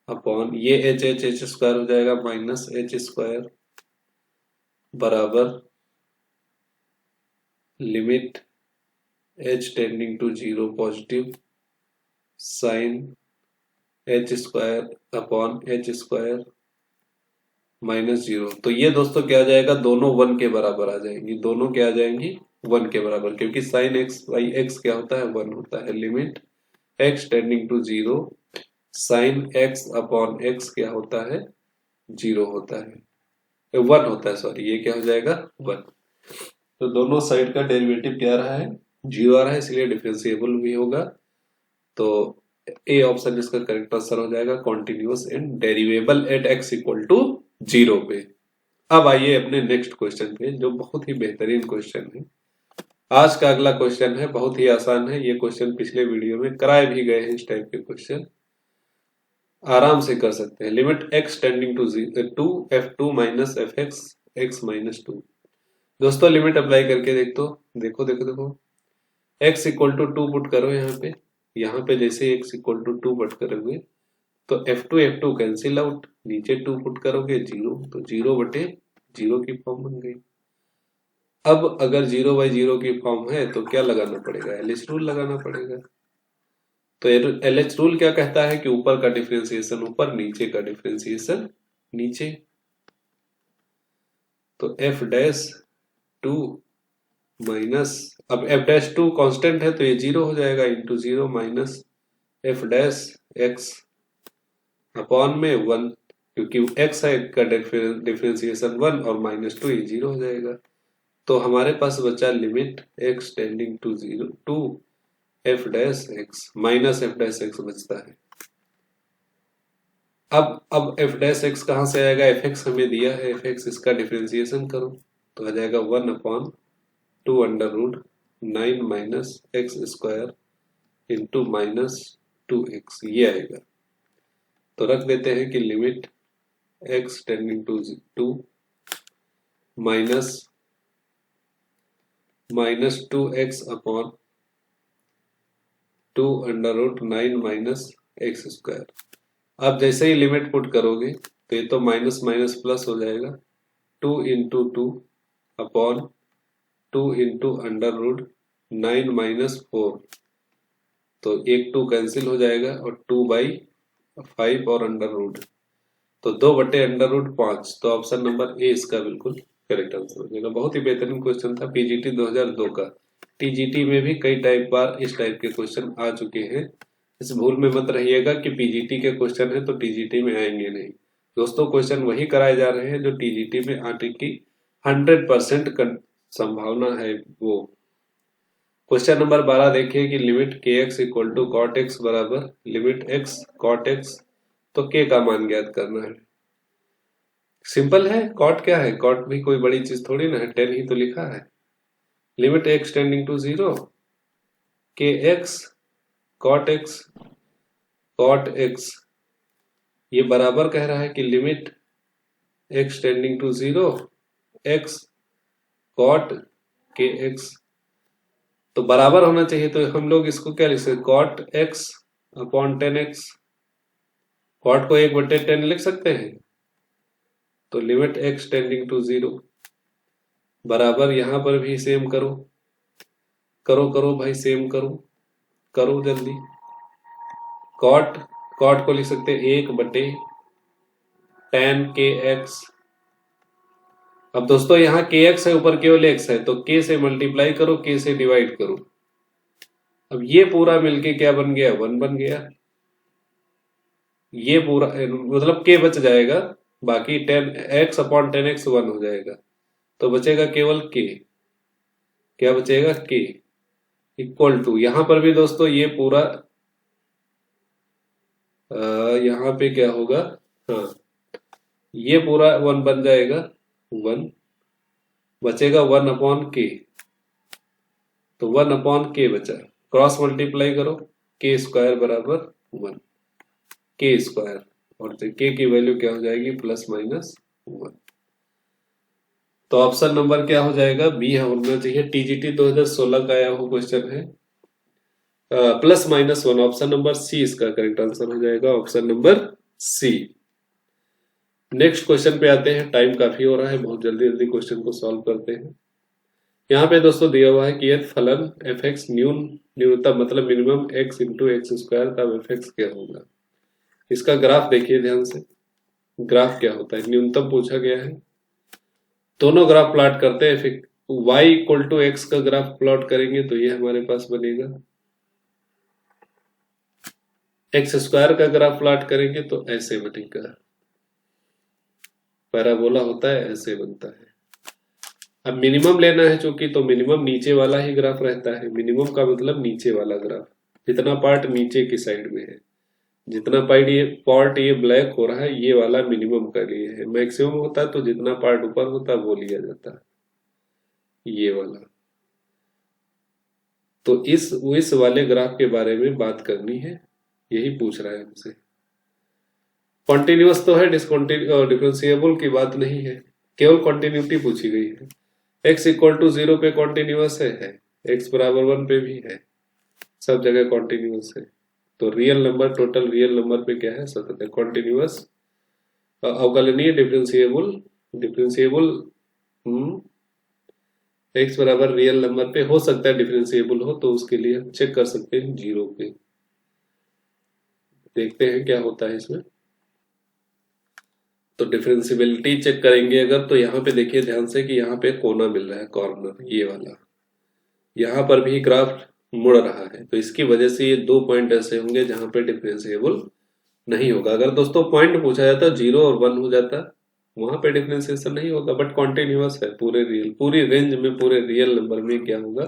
अपॉन ये एच एच एच स्क्वायर हो जाएगा माइनस एच स्क्वायर बराबर limit H tending to zero positive sine h square upon h square minus zero. तो ये दोस्तों क्या आ जाएगा, दोनों वन के बराबर आ जाएंगी, दोनों क्या आ जाएंगी, वन के बराबर, क्योंकि साइन एक्स बाई एक्स क्या होता है, वन होता है। Limit x tending to zero sine x upon x क्या होता है, जीरो होता है, वन होता है, सॉरी, ये क्या हो जाएगा, वन। तो दोनों साइड का डेरिवेटिव क्या आ रहा है, जीरो आ रहा है, इसलिए डिफरेंशिएबल भी होगा। तो ए ऑप्शन इसका करेक्ट आंसर हो जाएगा, continuous and derivable at X equal to zero पे। अब आइए अपने नेक्स्ट क्वेश्चन पे, जो बहुत ही बेहतरीन क्वेश्चन है। आज का अगला क्वेश्चन है, बहुत ही आसान है। ये क्वेश्चन पिछले वीडियो में कराए भी गए हैं, इस टाइप के क्वेश्चन आराम से कर सकते हैं। Limit x tending to two f two minus f x x minus two. दोस्तों लिमिट अप्लाई करके देखो देखो देखो देखो, x equal to two put करो यहाँ पे जैसे x equal to two put करोगे तो एफ टू कैंसिल आउट, नीचे टू पुट करोगे जीरो, तो जीरो बटे जीरो की फॉर्म बन गई। अब अगर जीरो बाई जीरो की फॉर्म है तो क्या लगाना पड़ेगा, एलएच रूल लगाना पड़ेगा। तो एलएच रूल क्या कहता है कि ऊपर का डिफरेंशिएशन ऊपर, नीचे का डिफरेंशिएशन नीचे। तो एफ डैश टू माइनस, अब एफ डैश टू कॉन्स्टेंट है तो ये जीरो हो जाएगा, into zero minus f dash x upon में वन, क्योंकि एक्स है का डिफरेंशिएशन वन और माइनस टू, ये जीरो हो जाएगा। तो हमारे पास बचा limit x tending to zero two f dash x minus f dash x बचता है। अब एफ डैश एक्स कहाँ से आएगा, एफ एक्स हमें दिया है, एफ एक्स इसका डिफ्रेंसिएशन करो तो आ जाएगा 1/2 under root 9 minus x square into minus 2x, ये आएगा। तो रख देते हैं कि limit x tending to 2 minus 2x upon 2 under root 9 minus x square. आप जैसे ही लिमिट पुट करोगे तो ये तो माइनस माइनस प्लस हो जाएगा, 2 into 2 upon 2 into under root 9 minus 4, तो 1 2 कैंसिल हो जाएगा और 2/5 और अंडर रूट, तो 2/अंडर रूट 5। तो ऑप्शन नंबर ए इसका बिल्कुल करेक्ट आंसर हो जाएगा। बहुत ही बेहतरीन क्वेश्चन था, पीजीटी 2002 का। टीजीटी में भी कई बार इस टाइप के क्वेश्चन आ चुके हैं। इस भूल में मत रहिएगा कि पीजीटी के क्वेश्चन है तो टीजीटी में आएंगे नहीं। दोस्तों क्वेश्चन वही कराए जा रहे हैं जो टीजीटी में आने की 100% संभावना है। वो क्वेश्चन नंबर 12 देखिए कि लिमिट के x equal to cot x बराबर लिमिट एक्स कॉट एक्स, तो के का मान ज्ञात करना है। सिंपल है, कॉट क्या है, कॉट भी कोई बड़ी चीज थोड़ी ना है, 10 ही तो लिखा है। लिमिट एक्स टेंडिंग टू 0 के एक्स कॉट एक्स, ये बराबर कह रहा है कि limit x tending to 0 x cot k x, तो बराबर होना चाहिए। तो हम लोग इसको क्या लिख सकते, cot x upon 10x, cot को 1/10 लिख सकते हैं। तो लिमिट एक्स टेंडिंग टू 0 बराबर, यहां पर भी सेम करो करो भाई, सेम करो जल्दी। कॉट को लिख सकते हैं 1/tan के एक्स। अब दोस्तों यहाँ के एक्स है, ऊपर केवल एक्स है, तो के से मल्टीप्लाई करो, के से डिवाइड करो। अब ये पूरा मिलके क्या बन गया, 1 बन गया। ये पूरा मतलब के बच जाएगा, बाकी 10x अपॉन 10x 1 हो जाएगा, तो बचेगा केवल के। क्या बचेगा, के इक्वल टू, यहां पर भी दोस्तों ये पूरा यहाँ पे क्या होगा, हाँ ये पूरा 1 बन जाएगा, 1 बचेगा 1/k, तो 1/k बचा। क्रॉस मल्टीप्लाई करो, के स्क्वायर बराबर 1 के स्क्वायर, और के की वैल्यू क्या हो जाएगी, +-1। तो ऑप्शन नंबर क्या हो जाएगा, बी होना चाहिए। टीजीटी 2016 का आया हुआ क्वेश्चन है, +-1। ऑप्शन नंबर सी इसका करेक्ट आंसर हो जाएगा, option number C. Next question पे आते हैं, टाइम काफी हो रहा है, बहुत जल्दी जल्दी क्वेश्चन को सॉल्व करते हैं। यहाँ पे दोस्तों दिया हुआ है कि यदि फलन एफ एक्स न्यूनतम मतलब minimum x into x square का एफ एक्स क्या होगा। इसका ग्राफ देखिए ध्यान से, ग्राफ क्या होता है, न्यूनतम पूछा गया है। दोनों ग्राफ प्लॉट करते हैं, फिर y इक्वल टू एक्स का ग्राफ प्लॉट करेंगे तो ये हमारे पास बनेगा, एक्स स्क्वायर का ग्राफ प्लॉट करेंगे तो ऐसे बनेगा, पैराबोला होता है, ऐसे बनता है। अब मिनिमम लेना है चूंकि, तो मिनिमम नीचे वाला ही ग्राफ रहता है। मिनिमम का मतलब नीचे वाला ग्राफ, जितना पार्ट नीचे की साइड में है, जितना पार्ट ये ब्लैक हो रहा है, ये वाला मिनिमम का लिए है। मैक्सिमम होता है तो जितना पार्ट ऊपर होता है वो लिया जाता है, ये वाला। तो इस वाले ग्राफ के बारे में बात करनी है, यही पूछ रहा है हमसे। कॉन्टिन्यूअस तो है, डिफरेंशिएबल की बात नहीं है, केवल कॉन्टिन्यूटी पूछी गई है। x इक्वल टू 0 पे कॉन्टिन्यूअस है, x बराबर 1 पे भी है, सब जगह कॉन्टिन्यूअस है। तो real number, total real number पे क्या है, सतत है, कॉन्टिन्यूअस अवकलनीय डिफरेंशिएबल x बराबर रियल नंबर पे हो सकता है डिफरेंशिएबल हो, तो उसके लिए हम चेक कर सकते हैं 0 पे। देखते हैं क्या होता है इसमें। तो डिफरेंशियबिलिटी चेक करेंगे अगर, तो यहाँ पे देखिए ध्यान से कि यहाँ पे कोना मिल रहा है, कॉर्नर ये वाला, यहाँ पर भी ग्राफ मुड़ रहा है, तो इसकी वजह से ये 2 पॉइंट ऐसे होंगे जहां पे डिफरेंशिएबल नहीं होगा। अगर दोस्तों पॉइंट पूछा जाता 0 और 1 हो जाता, वहां पे डिफरेंशिएशन नहीं होगा, बट कॉन्टिन्यूअस है, पूरी रेंज में, पूरे रियल नंबर में क्या होगा,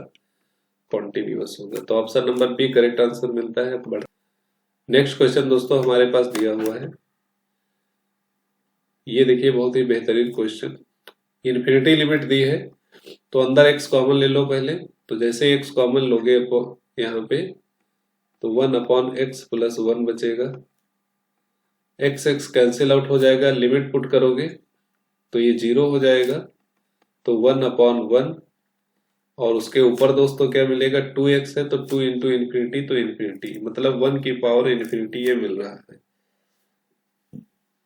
कॉन्टिन्यूअस होगा। तो option number B correct answer मिलता है। नेक्स्ट क्वेश्चन दोस्तों हमारे पास दिया हुआ है, ये देखिए बहुत ही बेहतरीन क्वेश्चन। इन्फिनिटी लिमिट दी है तो अंदर एक्स कॉमन ले लो पहले। तो जैसे एक्स कॉमन लोगे यहाँ पे तो 1/x प्लस 1 बचेगा। एक्स एक्स कैंसिल आउट हो जाएगा, लिमिट पुट करोगे तो ये 0 हो जाएगा। तो 1/1 और उसके ऊपर दोस्तों क्या मिलेगा, 2x है तो 2 इंटू इन्फिनिटी तो इन्फिनिटी, मतलब 1 की पावर इन्फिनिटी ये मिल रहा है।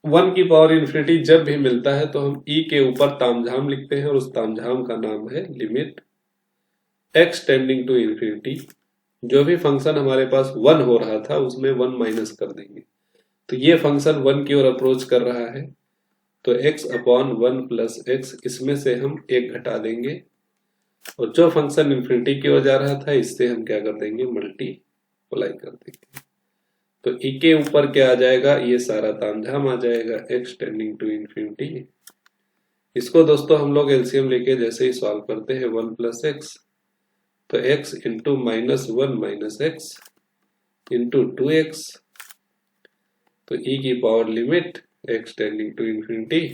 1 की पावर इन्फिनिटी जब भी मिलता है तो हम e के ऊपर तामझाम लिखते हैं और उस तामझाम का नाम है limit x tending to infinity. जो भी फंक्शन हमारे पास 1 हो रहा था उसमें 1 माइनस कर देंगे। तो ये फंक्शन 1 की ओर अप्रोच कर रहा है तो x/1 प्लस x इसमें से हम 1 घटा देंगे और जो फंक्शन इन्फिनिटी की ओर जा रहा था इससे हम क्या कर देंगे, मल्टीप्लाई कर देंगे। तो e के ऊपर क्या आ जाएगा, ये सारा तामझाम आ जाएगा x टेंडिंग टू इन्फिनिटी। इसको दोस्तों हम लोग एलसीएम लेके जैसे ही सॉल्व करते हैं 1 प्लस एक्स तो x into -1 minus x into 2x तो e की power limit x tending to infinity.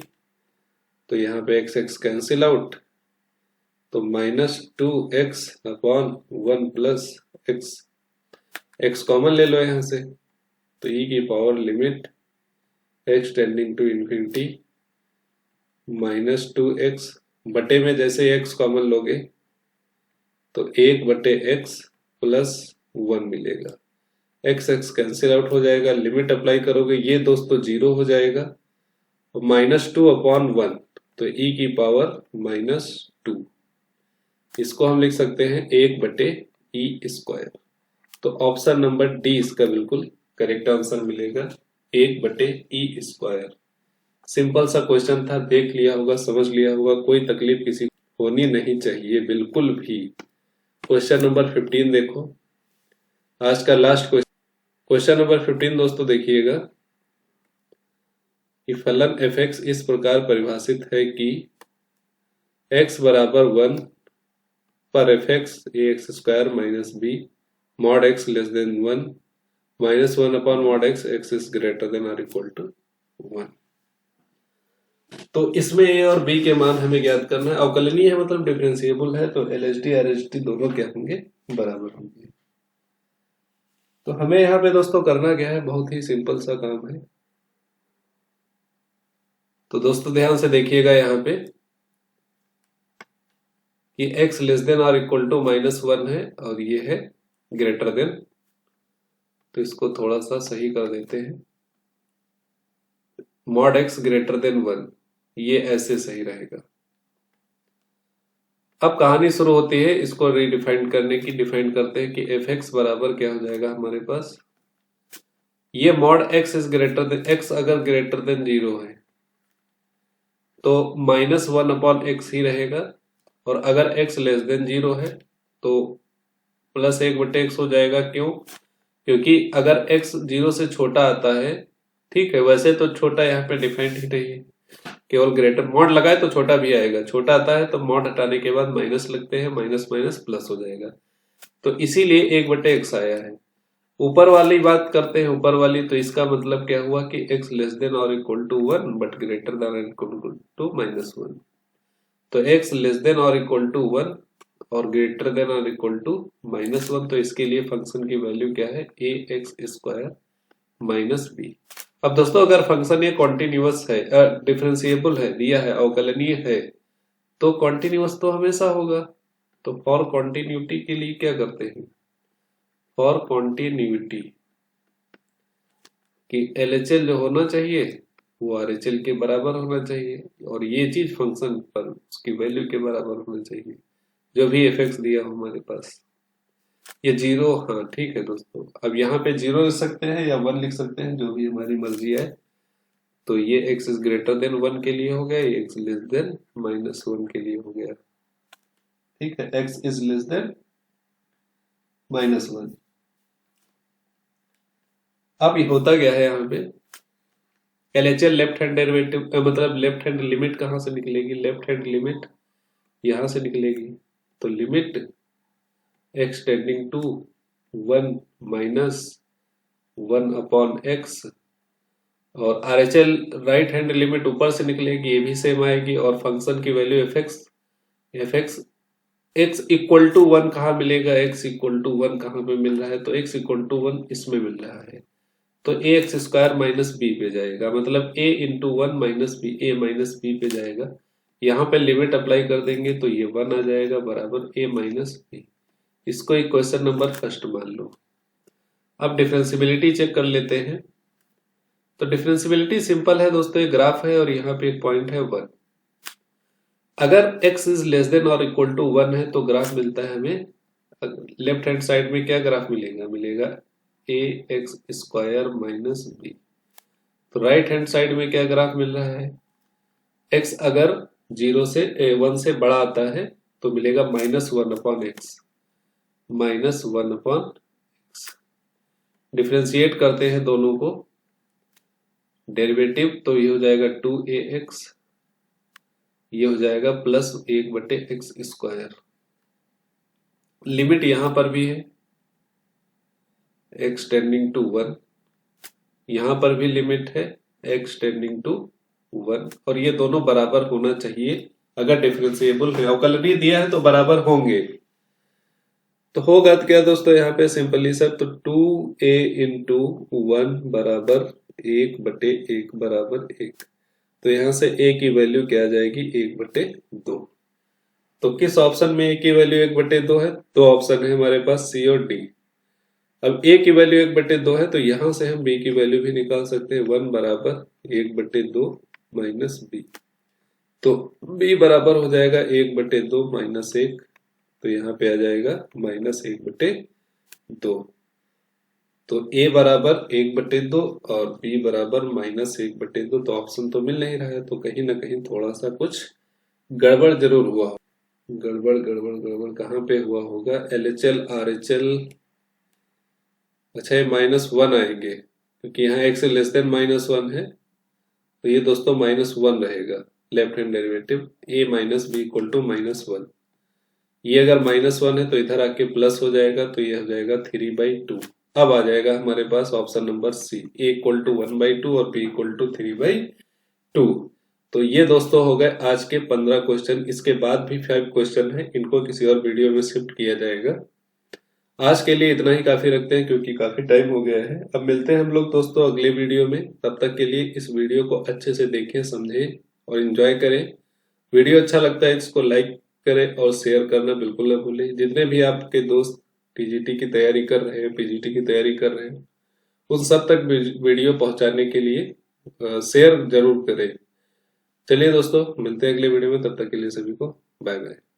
तो यहाँ पे x x कैंसिल आउट तो -2x/1 plus x, x common ले लो यहाँ से तो e की power limit x tending to infinity -2x बटे में जैसे x कॉमन लोगे तो 1/x प्लस 1 मिलेगा। x x कैंसिल आउट हो जाएगा, लिमिट अप्लाई करोगे ये दोस्तों 0 हो जाएगा और -2/1 तो e की पावर -2। इसको हम लिख सकते हैं 1/e²। तो ऑप्शन नंबर डी इसका बिल्कुल करेक्ट आंसर मिलेगा, 1/e²। सिंपल सा क्वेश्चन था, देख लिया होगा, समझ लिया होगा, कोई तकलीफ किसी को होनी नहीं चाहिए बिल्कुल भी। क्वेश्चन नंबर 15 देखो, आज का लास्ट क्वेश्चन। क्वेश्चन नंबर 15 दोस्तों देखिएगा कि फलन f(x) इस प्रकार परिभाषित है कि x बराबर 1 पर f(x) ax² minus b mod x less then 1 -1/mod x x is greater than और इक्वल टू 1। तो इसमें a और b के मान हमें ज्ञात करना है। अवकलनीय है मतलब डिफरेंशिएबल है तो LHD RHD दोनों क्या होंगे, बराबर होंगे। तो हमें यहाँ पे दोस्तों करना क्या है, बहुत ही सिंपल सा काम है। तो दोस्तों ध्यान से देखिएगा यहाँ पे कि x लेस देन और इक्वल टू -1 है और ये है ग्रेटर देन। तो इसको थोड़ा सा सही कर देते हैं, mod x ग्रेटर देन 1, ये ऐसे सही रहेगा। अब कहानी शुरू होती है इसको रीडिफाइन करने की। डिफाइन करते हैं कि f(x) बराबर क्या हो जाएगा हमारे पास, ये mod x is greater than x अगर ग्रेटर देन 0 है तो -1/x ही रहेगा और अगर x लेस देन 0 है तो +1/x हो जाएगा। क्यों, क्योंकि अगर x 0 से छोटा आता है, ठीक है, वैसे तो छोटा यहाँ पे डिफाइंड ही नहीं है, केवल ग्रेटर मॉड लगाए तो छोटा भी आएगा, छोटा आता है तो मॉड हटाने के बाद माइनस लगते हैं, माइनस माइनस प्लस हो जाएगा। तो इसीलिए 1/x आया है। ऊपर वाली बात करते हैं, ऊपर वाली, तो इसका मतलब क्या हुआ कि x लेस देन और equal to 1 but greater than और इक्वल टू -1। तो x लेस देन और इक्वल टू 1 और ग्रेटर देन और इक्वल टू -1, तो इसके लिए फंक्शन की वैल्यू क्या है, ax² माइनस b। अब दोस्तों अगर फंक्शन ये कॉन्टिन्यूअस है, डिफरेंशिएबल है, दिया है, अवकलनीय है, तो कॉन्टिन्यूअस तो हमेशा होगा। तो फॉर कॉन्टिन्यूटी के लिए क्या करते हैं, फॉर कॉन्टिन्यूटी कि LHL जो होना चाहिए वो RHL के बराबर होना चाहिए और ये चीज फंक्शन पर उसकी वैल्यू के बराबर होना चाहिए, जो भी f(x) दिया हो हमारे पास। ये 0, हाँ ठीक है दोस्तों, अब यहाँ पे 0 लिख सकते हैं या 1 लिख सकते हैं, जो भी हमारी मर्जी है। तो ये x इज ग्रेटर देन 1 के लिए हो गया, ये x लेस देन -1 के लिए हो गया, ठीक है, x इज लेस देन -1। अब ये होता क्या है यहाँ पे, LHL लेफ्ट हैंड डेरिवेटिव मतलब लेफ्ट हैंड लिमिट कहाँ से निकलेगी, लेफ्ट हैंड लिमिट यहां से निकलेगी। तो limit x tending to 1 -1/x और RHL राइट हैंड लिमिट ऊपर से निकलेगी, ये भी सेम आएगी। और फंक्शन की value f x x equal to 1 कहाँ मिलेगा, एक्स इक्वल टू 1 कहाँ पे मिल रहा है, तो एक्स इक्वल टू 1 इसमें मिल रहा है, तो ए एक्स स्क्वायर माइनस बी पे जाएगा, मतलब ए इंटू 1 माइनस बी, ए माइनस बी पे जाएगा। यहाँ पे लिमिट अप्लाई कर देंगे तो ये 1 आ जाएगा बराबर ए माइनस बी। इसको इक्वेशन नंबर फर्स्ट मान लो। अब डिफरेंशियबिलिटी चेक कर लेते हैं। तो डिफरेंशियबिलिटी सिंपल है दोस्तों, एक ग्राफ है और यहाँ पे एक पॉइंट है 1। अगर x इज लेस देन और इक्वल टू 1 है तो ग्राफ मिलता है हमें, लेफ्ट हैंड साइड में क्या ग्राफ मिलेगा ए एक्स स्क्वायर माइनस बी। तो राइट हैंड साइड में क्या ग्राफ मिल रहा है, x अगर 1 से बड़ा आता है तो मिलेगा -1/x, -1/x। डिफ्रेंशिएट करते हैं दोनों को, डेरिवेटिव तो ये हो जाएगा 2ax, ये हो जाएगा +1/x²। लिमिट यहां पर भी है x टेंडिंग टू 1, यहां पर भी लिमिट है x टेंडिंग टू 1, और ये दोनों बराबर होना चाहिए अगर डिफरेंशिएबल है। अवकलनीय दिया है तो बराबर होंगे। तो होगा तो क्या दोस्तों, यहाँ पे सिंपली सब, तो 2a इंटू 1 बराबर 1/1 बराबर 1। तो यहाँ से a की वैल्यू क्या आ जाएगी, 1/2। तो किस ऑप्शन में a की वैल्यू 1/2 है, दो ऑप्शन है हमारे पास, C और D। अब a की वैल्यू 1/2 है तो यहां से हम b की वैल्यू भी निकाल सकते हैं, 1 बराबर 1/2 माइनस b। तो b बराबर हो जाएगा 1/2 माइनस 1, तो यहाँ पे आ जाएगा -1/2। तो a बराबर 1/2 और b बराबर -1/2। तो ऑप्शन तो मिल नहीं रहा है, तो कहीं ना कहीं थोड़ा सा कुछ गड़बड़ जरूर हुआ। गड़बड़ गड़बड़ गड़बड़ कहाँ पे हुआ होगा, LHL RHL, अच्छा ये -1 आएंगे क्योंकि यहाँ x लेस देन -1 है, तो ये दोस्तों -1 रहेगा left hand derivative, a minus B equal to -1। ये अगर -1 है तो इधर आके प्लस हो जाएगा, तो ये हो जाएगा 3/2। अब आ जाएगा हमारे पास option number C, a equal to 1/2 और b इक्वल टू 3/2। तो ये दोस्तों हो गए आज के 15 क्वेश्चन। इसके बाद भी 5 क्वेश्चन है, इनको किसी और वीडियो में शिफ्ट किया जाएगा। आज के लिए इतना ही काफी रखते हैं क्योंकि काफी टाइम हो गया है। अब मिलते हैं हम लोग दोस्तों अगले वीडियो में, तब तक के लिए इस वीडियो को अच्छे से देखें, समझें और एंजॉय करें। वीडियो अच्छा लगता है इसको लाइक करें और शेयर करना बिल्कुल न भूलें। जितने भी आपके दोस्त टीजीटी की तैयारी कर रहे हैं, पीजीटी की तैयारी कर रहे हैं, उन सब तक वीडियो पहुंचाने के लिए शेयर जरूर करें। चलिए दोस्तों मिलते हैं अगले वीडियो में, तब तक के लिए सभी को बाय बाय।